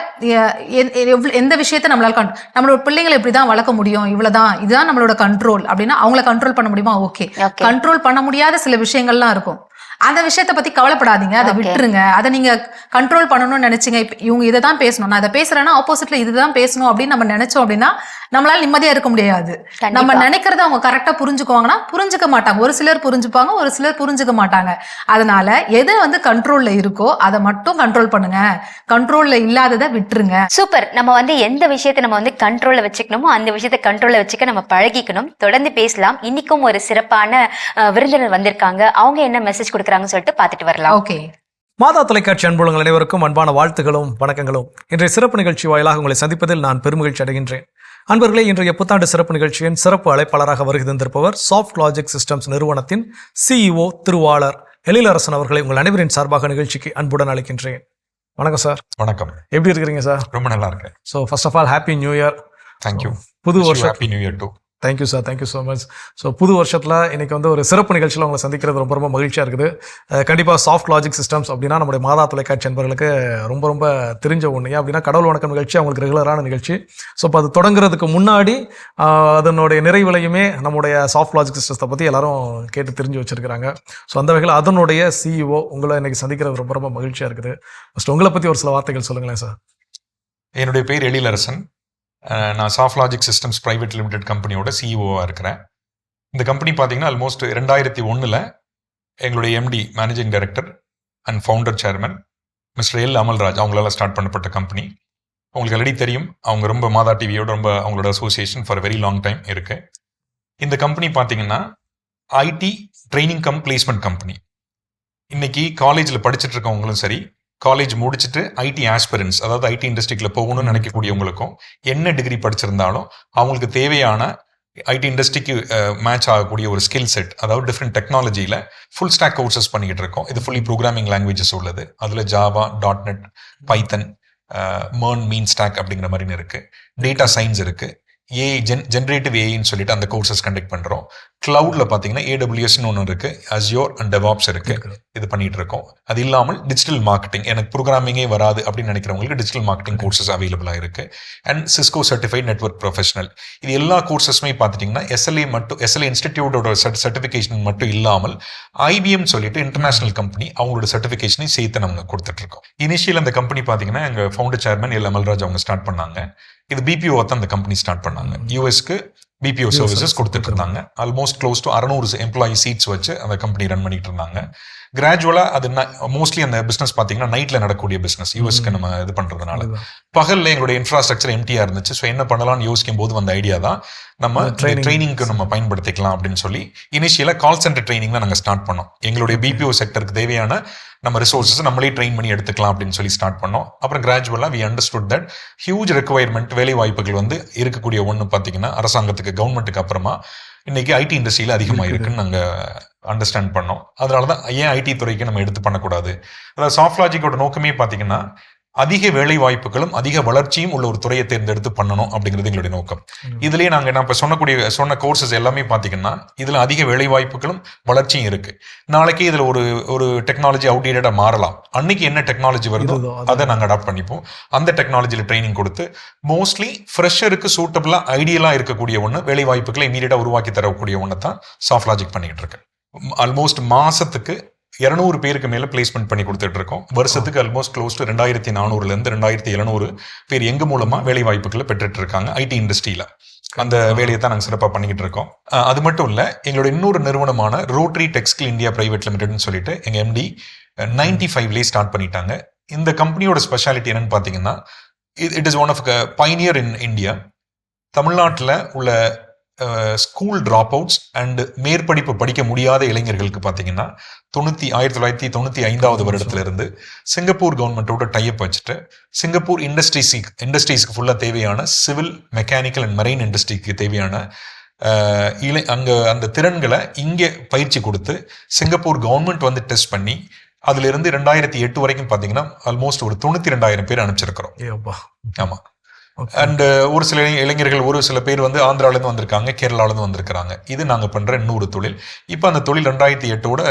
எந்த விஷயத்த நம்மளால நம்மளோட பிள்ளைங்களை இப்படிதான் வளர்க்க முடியும், இவ்வளவுதான், இதுதான் நம்மளோட கண்ட்ரோல் அப்படின்னா அவங்கள கண்ட்ரோல் பண்ண முடியுமா? ஓகே. Okay. கண்ட்ரோல் பண்ண முடியாத சில விஷயங்கள்லாம் இருக்கும். அந்த விஷயத்தை பத்தி கவலைப்படாதீங்க, அதை விட்டுருங்க. அதை நீங்க கண்ட்ரோல் பண்ணணும்னு நினைச்சீங்க, இப்ப இவங்க இதை தான் பேசணும், நான் அதை பேசுறேன்னா ஆப்போசிட்ல இதுதான் பேசணும் அப்படின்னு நம்ம நினைச்சோம் அப்படின்னா நம்மளால நிம்மதியா இருக்க முடியாது. நம்ம நினைக்கிறத அவங்க கரெக்டா புரிஞ்சுக்குவாங்கன்னா புரிஞ்சுக்க மாட்டாங்க. ஒரு சிலர் புரிஞ்சுப்பாங்க, ஒரு சிலர் புரிஞ்சுக்க மாட்டாங்க. அதனால எது வந்து கண்ட்ரோல்ல இருக்கோ அதை மட்டும் கண்ட்ரோல் பண்ணுங்க, கண்ட்ரோல்ல இல்லாததை விட்டுருங்க. சூப்பர். நம்ம வந்து எந்த விஷயத்தை நம்ம வந்து கண்ட்ரோல்ல வச்சுக்கணுமோ அந்த விஷயத்தை கண்ட்ரோல்ல வச்சுக்க நம்ம பழகிக்கணும். தொடர்ந்து பேசலாம். இன்னைக்கும் ஒரு சிறப்பான விருந்தினர் வந்திருக்காங்க. அவங்க என்ன மெசேஜ் கொடுக்குறாங்கன்னு சொல்லிட்டு பார்த்துட்டு வரலாம். ஓகே. மாதா தொலைக்காட்சி அன்புள்ளங்கள் அனைவருக்கும் அன்பான வாழ்த்துகளும் வணக்கங்களும். இன்றைய சிறப்பு நிகழ்ச்சி வாயிலாக உங்களை சந்திப்பதில் நான் பெருமகிழ்ச்சி அடைகின்றேன். அன்பர்களே, இன்றைய புத்தாண்டு சிறப்பு நிகழ்ச்சியின் சிறப்பு அழைப்பாளராக வருகை தந்திருப்பவர் சாஃப்ட் லாஜிக் சிஸ்டம்ஸ் நிறுவனத்தின் CEO திருவாளர் எழிலரசன் அவர்களை உங்கள் அனைவரின் சார்பாக நிகழ்ச்சிக்கு அன்புடன் அழைக்கின்றேன். வணக்கம் சார். வணக்கம். எப்படி இருக்கிறீங்க சார்? ரொம்ப நல்லா இருக்கேன். So first of all happy new year. Thank you. புது வருஷம். Happy new year too. Thank you sir, thank you so much. So புது வருஷத்தில் இன்னைக்கு வந்து ஒரு சிறப்பு நிகழ்ச்சியில் உங்களை சந்திக்கிறது ரொம்ப ரொம்ப மகிழ்ச்சியாக இருக்குது. கண்டிப்பாக சாஃப்ட் லாஜிக் சிஸ்டம்ஸ் அப்படின்னா நம்முடைய மாதா தொலைக்காட்சி என்பவர்களுக்கு ரொம்ப ரொம்ப தெரிஞ்ச ஒன்று. ஏன் அப்படின்னா கடவுள் வணக்கம் நிகழ்ச்சி அவங்களுக்கு ரெகுலரான நிகழ்ச்சி. ஸோ இப்போ அது தொடங்குறதுக்கு முன்னாடி அதனுடைய நிறைவிலையுமே நம்முடைய சாஃப்ட் லாஜிக் சிஸ்டத்தை பற்றி எல்லாரும் கேட்டு தெரிஞ்சு வச்சிருக்கிறாங்க. ஸோ அந்த வகையில் அதனுடைய CEO உங்களை இன்னைக்கு சந்திக்கிறது ரொம்ப ரொம்ப மகிழ்ச்சியாக இருக்குது. ஃபஸ்ட் உங்களை பற்றி ஒரு சில வார்த்தைகள் சொல்லுங்களேன் சார். என்னுடைய பேர் எழிலரசன். நான் soft logic systems private limited கம்பெனியோட CEOவாக இருக்கிறேன். இந்த கம்பெனி பார்த்தீங்கன்னா ஆல்மோஸ்ட் 2001 எங்களுடைய MD managing director and founder chairman mister L Amalraj அவங்களால ஸ்டார்ட் பண்ணப்பட்ட கம்பெனி. உங்களுக்கு ஆல்ரெடி தெரியும், அவங்க ரொம்ப மாதா டிவியோட ரொம்ப அவங்களோட association for very long time இருக்கு. இந்த கம்பெனி பார்த்தீங்கன்னா IT training come placement company. இன்னைக்கு காலேஜில் படிச்சுட்டு இருக்கவங்களும் சரி, காலேஜ் முடிச்சுட்டு IT ஆஸ்பிரன்ஸ், அதாவது IT இண்டஸ்ட்ரிக்குள்ள போகணும்னு நினைக்கக்கூடியவங்களுக்கும் என்ன டிகிரி படிச்சிருந்தாலும் அவங்களுக்கு தேவையான IT இண்டஸ்ட்ரிக்கு மேட்ச் ஆகக்கூடிய ஒரு ஸ்கில் செட், அதாவது டிஃப்ரெண்ட் டெக்னாலஜியில் ஃபுல் ஸ்டாக் கோர்சஸ் பண்ணிக்கிட்டு இருக்கோம். இது ஃபுல்லி ப்ரோக்ராமிங் லாங்குவேஜஸ் உள்ளது. அதில் ஜாவா, .NET, பைத்தன், MERN, மீன் ஸ்டாக் அப்படிங்கிற மாதிரி இருக்கு. டேட்டா சயின்ஸ் இருக்கு. ஜென்ரேட்டிவ் ஏஐன்னு சொல்லிட்டு அந்த கோர்சஸ் கண்டக்ட் பண்ணுறோம். கிளவுட்ல பார்த்தீங்கன்னா AWSன்னு ஒன்று இருக்கு, அஸ்யோர் அண்ட் டெவாப்ஸ் இருக்கு. இது பண்ணிட்டு இருக்கோம். அது இல்லாமல் டிஜிட்டல் மார்க்கெட்டிங், எனக்கு ப்ரோக்ராமிங்கே வராது அப்படின்னு நினைக்கிறவங்களுக்கு டிஜிட்டல் மார்க்கெட்டிங் கோர்சஸ் அவைலபிளாக இருக்கு. And Cisco certified network professional. இது எல்லா கோர்சஸுமே பார்த்தீங்கன்னா SLA இன்ஸ்டிடியூட்டோட சர்டிஃபிகேஷன் மட்டும் இல்லாமல் IBM சொல்லிட்டு இன்டர்நேஷனல் கம்பெனி அவங்களோட சர்டிஃபிகேஷனையும் சேர்த்து நம்ம கொடுத்துட்டு இருக்கோம். இனிஷியல் அந்த கம்பெனி பார்த்தீங்கன்னா எங்கள் ஃபவுண்டர் சேர்மன் எல் அமல்ராஜ் அவங்க ஸ்டார்ட் பண்ணாங்க. இது BPO தான் அந்த கம்பெனி ஸ்டார்ட் பண்ணாங்க. யூஎஸ்க்கு BPO சர்வீசஸ் கொடுத்துட்டு இருந்தாங்க. Almost close to 600 employee seats வச்சு அந்த கம்பெனி ரன் பண்ணிட்டு இருந்தாங்க. கிராஜுவலா அது மோஸ்ட்லி அந்த பிசினஸ் பார்த்தீங்கன்னா நைட்ல நடக்கக்கூடிய பிசினஸ், யூஎஸ்க்கு நம்ம இது பண்றதுனால. பகல்ல எங்களுடைய இன்ஃப்ராஸ்ட்ரக்சர் எம்டியா இருந்துச்சு. ஸோ என்ன பண்ணலாம்னு யோசிக்கும் போது வந்த ஐடியா தான் நம்ம ட்ரைனிங்க்கு நம்ம பயன்படுத்திக்கலாம் அப்படின்னு சொல்லி இனிஷியலா கால் சென்டர் ட்ரைனிங் தான் நாங்கள் ஸ்டார்ட் பண்ணோம். எங்களுடைய BPO செக்டருக்கு தேவையான நம்ம ரிசோர்ஸஸ் நம்மளே ட்ரெயின் பண்ணி எடுத்துக்கலாம் அப்படின்னு சொல்லி ஸ்டார்ட் பண்ணோம். அப்புறம் கிராஜுவலாக we understood that huge requirement, வேலை வாய்ப்புகள் வந்து இருக்கக்கூடிய ஒன்று பார்த்தீங்கன்னா அரசாங்கத்துக்கு, கவர்மெண்ட்டுக்கு அப்புறமா இன்னைக்கு IT இண்டஸ்ட்ரியில் அதிகமாக இருக்குன்னு நாங்கள் அண்டர்ஸ்டாண்ட் பண்ணோம். அதனால தான் ஏன் IT துறைக்கு நம்ம எடுத்து பண்ணக்கூடாது. அதாவது சாஃப்ட் லாஜிக்கோட நோக்கமே பார்த்தீங்கன்னா அதிக வேலை வாய்ப்புகளும் அதிக வளர்ச்சியும் உள்ள ஒரு துறையை தேர்ந்தெடுத்து பண்ணணும் அப்படிங்கிறது எங்களுடைய நோக்கம். இதுலயே நாங்கள் நான் இப்போ சொன்ன கோர்சஸ் எல்லாமே பார்த்தீங்கன்னா இதுல அதிக வேலை வாய்ப்புகளும் வளர்ச்சியும் இருக்கு. நாளைக்கு இதுல ஒரு டெக்னாலஜி அவுடேட்டடா மாறலாம். அன்னைக்கு என்ன டெக்னாலஜி வருதோ அதை நாங்கள் அடாப்ட் பண்ணிப்போம். அந்த டெக்னாலஜியில் ட்ரைனிங் கொடுத்து மோஸ்ட்லி ஃப்ரெஷருக்கு சூட்டபிளா ஐடியலா இருக்கக்கூடிய ஒன்று, வேலை வாய்ப்புகளை இமீடியட்டா உருவாக்கி தரக்கூடிய ஒன்று தான் சாஃப்ட் லாஜிக் பண்ணிக்கிட்டு இருக்கு. ஆல்மோஸ்ட் மாசத்துக்கு 200 பேருக்கு மேல பிளேஸ்மெண்ட் பண்ணி கொடுத்துட்டு இருக்கோம். வருஷத்துக்கு ஆல்மோஸ்ட் க்ளோஸ் டு 2400 2700 பேர் எங்க மூலமா வேலை வாய்ப்புகளை பெற்றுட்டு இருக்காங்க IT இண்டஸ்ட்ரியில. அந்த வேலையை தான் நாங்கள் சிறப்பாக பண்ணிக்கிட்டு இருக்கோம். அது மட்டும் இல்ல, எங்களோட இன்னொரு நிறுவனமான ரோட்டரி டெக்ஸ்டைல் இந்தியா பிரைவேட் லிமிடெட்னு சொல்லிட்டு எங்க MD 95 ஸ்டார்ட் பண்ணிட்டாங்க. இந்த கம்பெனியோட ஸ்பெஷாலிட்டி என்னன்னு பாத்தீங்கன்னா, it is one of pioneer in India. தமிழ்நாட்டில் உள்ள ஸ்கூல் ட்ராப் அவுட்ஸ் அண்ட் மேற்படிப்பு படிக்க முடியாத இளைஞர்களுக்கு பார்த்தீங்கன்னா 1995 வருடத்துல இருந்து சிங்கப்பூர் கவர்மெண்ட்டோட டைப் வச்சுட்டு சிங்கப்பூர் இண்டஸ்ட்ரீஸ்க்கு ஃபுல்லாக தேவையான சிவில், மெக்கானிக்கல் அண்ட் மெரைன் இண்டஸ்ட்ரிக்கு தேவையான அங்கே அந்த திறன்களை இங்கே பயிற்சி கொடுத்து சிங்கப்பூர் கவர்மெண்ட் வந்து டெஸ்ட் பண்ணி அதுல இருந்து 2008 வரைக்கும் பார்த்தீங்கன்னா ஆல்மோஸ்ட் ஒரு 92,000 பேர் அனுப்பிச்சிருக்கிறோம். ஆமா. அண்ட் ஒரு சில இளைஞர்கள் ஒரு சில பேர் வந்து ஆந்திராவிலேருந்து வந்திருக்காங்க, கேரளாவிலேருந்து வந்திருக்காங்க. இது நாங்கள் பண்ணுற இன்னொரு தொழில். இப்போ அந்த தொழில் 2008ஓட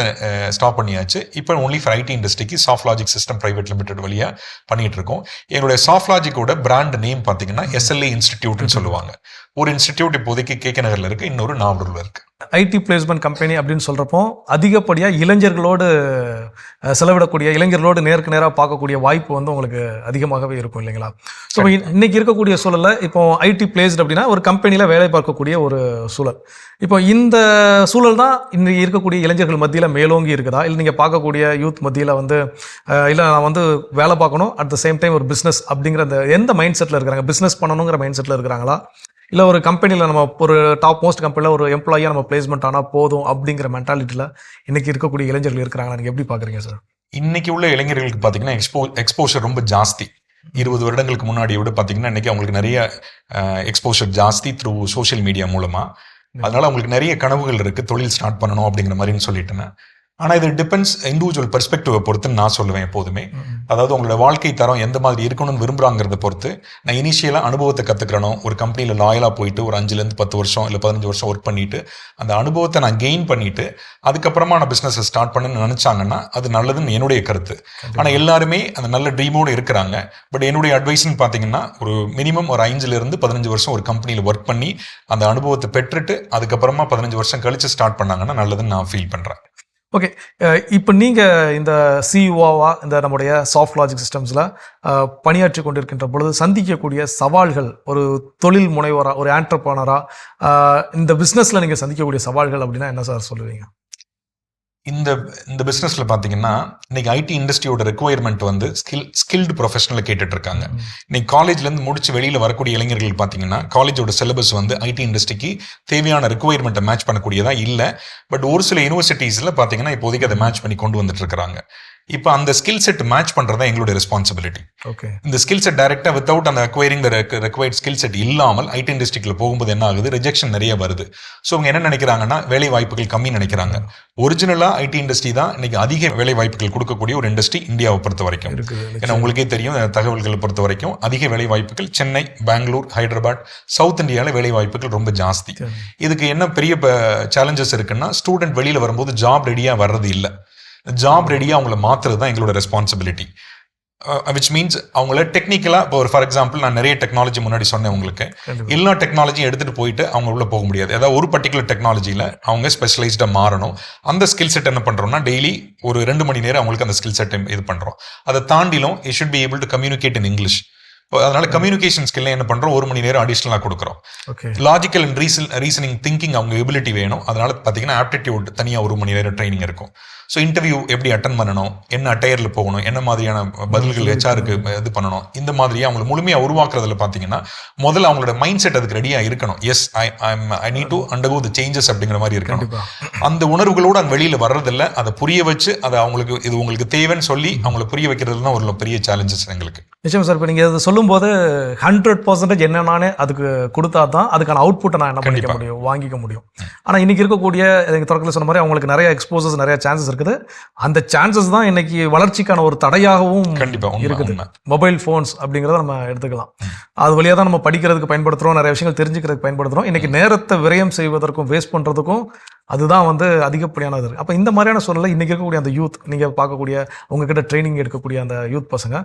ஸ்டாப் பண்ணியாச்சு. இப்போ ஒன்லி ஃபார் ஐடி இண்டஸ்ட்ரிக்கு சாஃப்ட்லாஜிக் சிஸ்டம் பிரைவேட் லிமிடெட் வழியாக பண்ணிட்டு இருக்கோம். எங்களுடைய சாஃப்ட்லாஜிக்கோட பிராண்ட் நேம் பார்த்தீங்கன்னா SLA இன்ஸ்டிடியூட்னு சொல்லுவாங்க. ஒரு இன்ஸ்டிடியூட் இப்போதைக்கு KK நகரில் இருக்குது, இன்னொரு நாவலூரில் இருக்குது. ஐடி பிளேஸ்மெண்ட் கம்பெனி அப்படின்னு சொல்கிறப்போ அதிகப்படியாக இளைஞர்களோடு செலவிடக்கூடிய, இளைஞர்களோடு நேருக்கு நேராக பார்க்கக்கூடிய வாய்ப்பு வந்து உங்களுக்கு அதிகமாகவே இருக்கும் இல்லைங்களா? ஸோ இன்னைக்கு இருக்கக்கூடிய சூழலில் இப்போ ஐடி பிளேஸ்டு அப்படின்னா ஒரு கம்பெனியில் வேலை பார்க்கக்கூடிய ஒரு சூழல். இப்போ இந்த சூழல் தான் இன்னைக்கு இருக்கக்கூடிய இளைஞர்கள் மத்தியில் மேலோங்கி இருக்குதா, இல்லை நீங்கள் பார்க்கக்கூடிய யூத் மத்தியில் வந்து இல்லை நான் வந்து வேலை பார்க்கணும் அட் த சேம் டைம் ஒரு பிஸ்னஸ் அப்படிங்கிற அந்த எந்த மைண்ட் செட்டில் இருக்கிறாங்க? பிஸ்னஸ் பண்ணணுங்கிற மைண்ட் செட்டில் இருக்கிறாங்களா, இல்லை ஒரு கம்பெனியில் நம்ம ஒரு டாப் மோஸ்ட் கம்பெனியில் ஒரு எம்ப்ளாயியாக நம்ம பிளேஸ்மெண்ட் ஆனால் போதும் அப்படிங்கிற மென்டாலிட்டியில் இன்னைக்கு இருக்கக்கூடிய இளைஞர்கள் இருக்கிறாங்களா? நீங்கள் எப்படி பார்க்குறீங்க சார்? இன்னைக்கு உள்ள இளைஞர்களுக்கு பார்த்தீங்கன்னா எக்ஸ்போஷர் ரொம்ப ஜாஸ்தி. 20 வருடங்களுக்கு முன்னாடி விட பார்த்தீங்கன்னா இன்னைக்கு அவங்களுக்கு நிறைய எக்ஸ்போஷர் ஜாஸ்தி த்ரூ சோஷியல் மீடியா மூலமாக. அதனால அவங்களுக்கு நிறைய கனவுகள் இருக்குது, தொழில் ஸ்டார்ட் பண்ணணும் அப்படிங்கிற மாதிரின்னு சொல்லிட்டேன். ஆனால் இது டிபெண்ட்ஸ் இண்டிவிஜுவல் பெர்ஸ்பெக்டிவை பொறுத்துன்னு நான் சொல்லுவேன் எப்போதுமே. அதாவது உங்களோட வாழ்க்கை தரம் எந்த மாதிரி இருக்கணும்னு விரும்புகிறாங்கிறத பொறுத்து. நான் இனிஷியலாக அனுபவத்தை கற்றுக்கிறணும், ஒரு கம்பெனியில் லாயலாக போயிட்டு ஒரு 5லேருந்து 10 வருஷம் இல்லை 15 வருஷம் ஒர்க் பண்ணிவிட்டு அந்த அனுபவத்தை நான் கெயின் பண்ணிவிட்டு அதுக்கப்புறமா நான் பிஸ்னஸை ஸ்டார்ட் பண்ணுன்னு நினச்சாங்கன்னா அது நல்லதுன்னு என்னுடைய கருத்து. ஆனால் எல்லாருமே அந்த நல்ல ட்ரீமோடு இருக்கிறாங்க. பட் என்னுடைய அட்வைஸ்ன்னு பார்த்தீங்கன்னா ஒரு மினிமம் ஒரு 5லேருந்து 15 வருஷம் ஒரு கம்பெனியில் ஒர்க் பண்ணி அந்த அனுபவத்தை பெற்றுட்டு அதுக்கப்புறமா 15 வருஷம் கழித்து ஸ்டார்ட் பண்ணாங்கன்னா நல்லதுன்னு நான் ஃபீல் பண்ணுறேன். ஓகே, இப்போ நீங்கள் இந்த சிஇஓவா இந்த நம்முடைய சாஃப்ட்லாஜிக் சிஸ்டம்ஸில் பணியாற்றி கொண்டிருக்கின்ற பொழுது சந்திக்கக்கூடிய சவால்கள், ஒரு தொழில் முனைவராக, ஒரு ஆண்டர்ப்ரனராக இந்த பிஸ்னஸில் நீங்கள் சந்திக்கக்கூடிய சவால்கள் அப்படின்னா என்ன சார் சொல்லுவீங்க? இந்த பிஸ்னஸில் பார்த்தீங்கன்னா இன்னைக்கு ஐடி இண்டஸ்ட்ரியோட ரெக்குவயர்மெண்ட் வந்து ஸ்கில்டு ப்ரொஃபஷனலை கேட்டுட்டு இருக்காங்க. இன்னைக்கு காலேஜ்லேருந்து முடிச்சு வெளியில் வரக்கூடிய இளைஞர்கள் பார்த்தீங்கன்னா காலேஜோட சிலபஸ் வந்து ஐடி இண்டஸ்ட்ரிக்கு தேவையான ரெக்குவயர்மெண்ட்டை மேட்ச் பண்ணக்கூடியதா இல்லை. பட் ஒரு சில யூனிவர்சிட்டிஸில் பார்த்தீங்கன்னா இப்போதைக்கு அதை மேட்ச் பண்ணி கொண்டு வந்துட்டு இருக்கிறாங்க. இப்போ அந்த ஸ்கில் செட் மேட்ச் பண்ணுறது தான் எங்களுடைய ரெஸ்பான்சிபிலிட்டி. ஓகே, இந்த ஸ்கில் செட் டைரெக்டாக வித்தவுட் அந்த அக்வயரிங் த ரெக்வயர்ட் ஸ்கில் செட் இல்லாமல் ஐடி இண்டஸ்ட்ரியில் போகும்போது என்ன ஆகுது, ரிஜெக்ஷன் நிறைய வருது. ஸோ அவங்க என்ன நினைக்கிறாங்கன்னா வேலை வாய்ப்புகள் கம்மி நினைக்கிறாங்க. ஒரிஜினலாக ஐடி இண்டஸ்ட்ரி தான் இன்னைக்கு அதிக வேலை வாய்ப்புகள் கொடுக்கக்கூடிய ஒரு இண்டஸ்ட்ரி இந்தியாவை பொறுத்த வரைக்கும். ஏன்னா உங்களுக்கே தெரியும், தகவல்களை பொறுத்த வரைக்கும் அதிக வேலை வாய்ப்புகள் சென்னை, பெங்களூர், ஹைதராபாத், சவுத் இந்தியாவில் வேலை வாய்ப்புகள் ரொம்ப ஜாஸ்தி. இதுக்கு என்ன பெரிய சேலஞ்சஸ் இருக்குன்னா ஸ்டூடெண்ட் வெளியில் வரும்போது ஜாப் ரெடியாக வர்றது இல்லை. ஜாப் ரெடியாக அவங்கள மாற்றுறது தான் எங்களோட ரெஸ்பான்சிபிலிட்டி. விச் மீன்ஸ் அவங்கள டெக்னிக்கலாக இப்போ ஒரு ஃபார் எக்ஸாம்பிள் நான் நிறைய டெக்னாலஜி முன்னாடி சொன்னேன் உங்களுக்கு. எல்லா டெக்னாலஜியும் எடுத்துகிட்டு போயிட்டு அவங்க உள்ள போக முடியாது. ஏதாவது ஒரு பர்டிகுலர் டெக்னாலஜியில் அவங்க ஸ்பெஷலைஸ்டாக மாறணும். அந்த ஸ்கில் செட் என்ன பண்ணுறோம்னா டெய்லி ஒரு 2 மணி நேரம் அவங்களுக்கு அந்த ஸ்கில் செட் இது பண்ணுறோம். அதை தாண்டிலும் you should be able to communicate in English. அதனால கம்யூனிகேஷன் ஸ்கில்ல என்ன பண்றோம், 1 மணி நேரம் அடிஷனலாக கொடுக்குறோம். லாஜிக்கல் அண்ட் ரீசனிங் திங்கிங் அவங்க எபிலிட்டி வேணும். அதனால பார்த்தீங்கன்னா ஆப்டிடியூட் தனியாக 1 மணி நேரம் ட்ரைனிங் இருக்கும். ஸோ இன்டர்வியூ எப்படி அட்டன் பண்ணணும், என்ன அட்டையரில் போகணும், என்ன மாதிரியான பதில்கள் ஹெச்ஆருக்கு இது பண்ணணும், இந்த மாதிரியே அவங்களை முழுமையாக உருவாக்குறதுல பார்த்தீங்கன்னா முதல்ல அவங்களோட மைண்ட் செட் அதுக்கு ரெடியாக இருக்கணும். Yes I need to undergo the changes அப்படிங்கிற மாதிரி இருக்கணும். அந்த உணர்வுகளோடு அங்கே வெளியில் வர்றதில்ல. அதை புரிய வச்சு அதை அவங்களுக்கு இது உங்களுக்கு தேவைன்னு சொல்லி அவங்களை புரிய வைக்கிறது தான் ஒரு பெரிய சேலஞ்சஸ் எங்களுக்கு. நிச்சயம் சார். இப்போ நீங்கள் அதை சொல்லும்போது 100% என்னென்னு அதுக்கு கொடுத்தா தான் அதுக்கான அவுட்புட்டை நான் என்ன பண்ணிக்க முடியும், வாங்கிக்க முடியும். ஆனால் இன்னைக்கு இருக்கக்கூடிய நீங்கள் தொடக்கத்தில் சொன்ன மாதிரி அவங்களுக்கு நிறைய எக்ஸ்போசஸ், நிறைய சான்சஸ் இருக்குது. அந்த சான்சஸ் தான் இன்னைக்கு வளர்ச்சிக்கான ஒரு தடையாகவும் இருக்குது. மொபைல் போன்ஸ் அப்படிங்கிறத நம்ம எடுத்துக்கலாம். அது வழியாக தான் நம்ம படிக்கிறதுக்கு பயன்படுத்துகிறோம், நிறைய விஷயங்கள் தெரிஞ்சுக்கிறதுக்கு பயன்படுத்துகிறோம். இன்னைக்கு நேரத்தை விரயம் செய்வதற்கும் வேஸ்ட் பண்ணுறதுக்கும் அதுதான் வந்து அதிகப்படியானது இருக்குது. அப்போ இந்த மாதிரியான சூழலில் இன்றைக்கி இருக்கக்கூடிய அந்த யூத், நீங்கள் பார்க்கக்கூடிய உங்ககிட்ட ட்ரைனிங் எடுக்கக்கூடிய அந்த யூத் பசங்க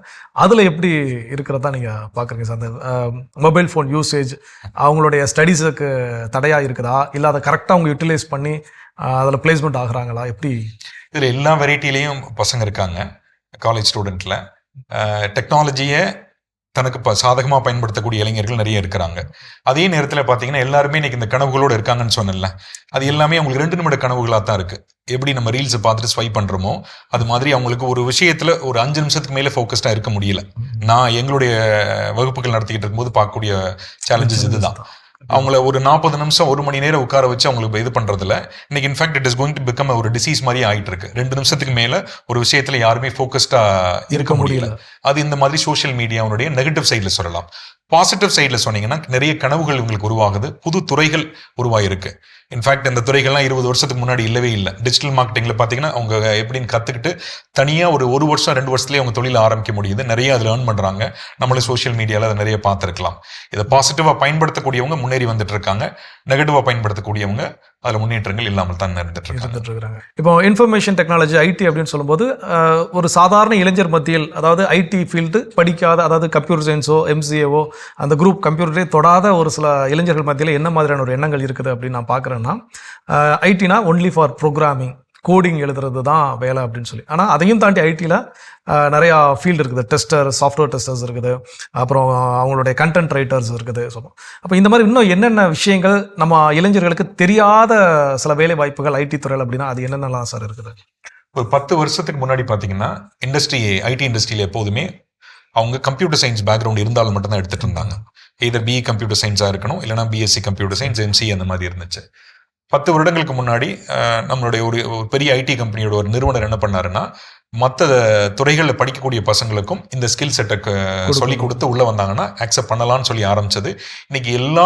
அதில் எப்படி இருக்கிறதா நீங்கள் பார்க்குறீங்க சார்? அந்த மொபைல் ஃபோன் யூசேஜ் அவங்களுடைய ஸ்டடீஸுக்கு தடையாக இருக்குதா, இல்லை அதை கரெக்டாக அவங்க யூட்டிலைஸ் பண்ணி அதில் பிளேஸ்மெண்ட் ஆகுறாங்களா, எப்படி? இதில் எல்லா வெரைட்டிலையும் பசங்க இருக்காங்க. காலேஜ் ஸ்டூடெண்ட்டில் டெக்னாலஜியை தனக்கு சாதகமாக பயன்படுத்தக்கூடிய இளைஞர்கள் நிறைய இருக்கிறாங்க. அதே நேரத்தில் பார்த்தீங்கன்னா எல்லாருமே இன்னைக்கு இந்த கனவுகளோடு இருக்காங்கன்னு சொன்னல, அது எல்லாமே அவங்களுக்கு 2 நிமிட கனவுகளாக தான் இருக்குது. எப்படி நம்ம ரீல்ஸை பார்த்துட்டு ஸ்வைப் பண்ணுறோமோ அது மாதிரி அவங்களுக்கு ஒரு விஷயத்தில் ஒரு 5 நிமிஷத்துக்கு மேலே ஃபோக்கஸ்டாக இருக்க முடியல. நான் எங்களுடைய வகுப்புகள் நடத்திக்கிட்டு இருக்கும்போது பார்க்கக்கூடிய சேலஞ்சஸ் இதுதான். அவங்கள ஒரு 40 நிமிஷம் 1 மணி நேரம் உட்கார வச்சு அவங்களுக்கு இது பண்றதுல இன்னைக்கு in fact it is going to become ஒரு டிசீஸ் மாதிரி ஆயிட்டு இருக்கு. 2 நிமிஷத்துக்கு மேல ஒரு விஷயத்துல யாருமே ஃபோக்கஸ்டா இருக்க முடியல. அது இந்த மாதிரி சோஷியல் மீடியாவுடைய நெகட்டிவ் சைட்ல சொல்லலாம். பாசிட்டிவ் சைட்ல சொன்னீங்கன்னா நிறைய கனவுகள் உங்களுக்கு உருவாகுது, புது துறைகள் உருவாயிருக்கு. இன்ஃபேக்ட் இந்த துறைகள்லாம் 20 வருஷத்துக்கு முன்னாடி இல்லவே இல்லை. டிஜிட்டல் மார்க்கெட்டிங்கில் பார்த்தீங்கன்னா அவங்க எப்படின்னு கற்றுக்கிட்டு தனியாக ஒரு வருஷம் 2 வருஷத்துலேயே அவங்க தொழில் ஆரம்பிக்க முடியுது. நிறைய அதில் ஏர்ன் பண்ணுறாங்க. நம்மளே சோஷியல் மீடியாவில் அதை நிறைய பார்த்துருக்கலாம். இதை பாசிட்டிவாக பயன்படுத்தக்கூடியவங்க முன்னேறி வந்துட்டு இருக்காங்க, நெகட்டிவாக பயன்படுத்தக்கூடியவங்க அதில் முன்னேற்றங்கள் இல்லாமல் தான் இருந்துட்டு இருக்காங்க. இப்போ இன்ஃபர்மேஷன் டெக்னாலஜி ஐடி அப்படின்னு சொல்லும்போது ஒரு சாதாரண இளைஞர் மத்தியில், அதாவது ஐடி ஃபீல்டு படிக்காத, அதாவது கம்ப்யூட்டர் சயின்ஸோ எம்சிஏவோ அந்த குரூப் கம்ப்யூட்டரே தொடாத ஒரு சில இளைஞர்கள் மத்தியில் என்ன மாதிரியான ஒரு எண்ணங்கள் இருக்குது அப்படின்னு நான் பார்க்குறேன்னா, ஐடினா ஒன்லி ஃபார் ப்ரோக்ராமிங், கோடிங் எழுதுறது தான் வேலை அப்படின்னு சொல்லி. ஆனால் அதையும் தாண்டி ஐடியில் நிறையா ஃபீல்டு இருக்குது. டெஸ்டர், சாஃப்ட்வேர் டெஸ்டர்ஸ் இருக்குது, அப்புறம் அவங்களுடைய கண்டென்ட் ரைட்டர்ஸ் இருக்குது. ஸோ அப்போ இந்த மாதிரி இன்னும் என்னென்ன விஷயங்கள் நம்ம இளைஞர்களுக்கு தெரியாத சில வேலை வாய்ப்புகள் ஐடி துறையில் அப்படின்னா அது என்னென்னலாம் சார் இருக்குது? ஒரு 10 வருஷத்துக்கு முன்னாடி பார்த்தீங்கன்னா ஐடி இண்டஸ்ட்ரியில் எப்போதுமே அவங்க கம்ப்யூட்டர் சயின்ஸ் பேக்ரவுண்ட் இருந்தாலும் மட்டும்தான் எடுத்துகிட்டு இருந்தாங்க. இதர் பிஇ கம்ப்யூட்டர் சயின்ஸாக இருக்கணும், இல்லைனா பிஎஸ்சி கம்ப்யூட்டர் சயின்ஸ், எம்சி அந்த மாதிரி இருந்துச்சு. 10 வருடங்களுக்கு முன்னாடி நம்மளுடைய ஒரு பெரிய ஐடி கம்பெனியோட ஒரு நிறுவனர் என்ன பண்ணாருன்னா, மற்ற துறைகளில் படிக்கக்கூடிய பசங்களுக்கும் இந்த ஸ்கில் செட்டை சொல்லி கொடுத்து உள்ளே வந்தாங்கன்னா அக்செப்ட் பண்ணலான்னு சொல்லி ஆரம்பிச்சது. இன்னைக்கு எல்லா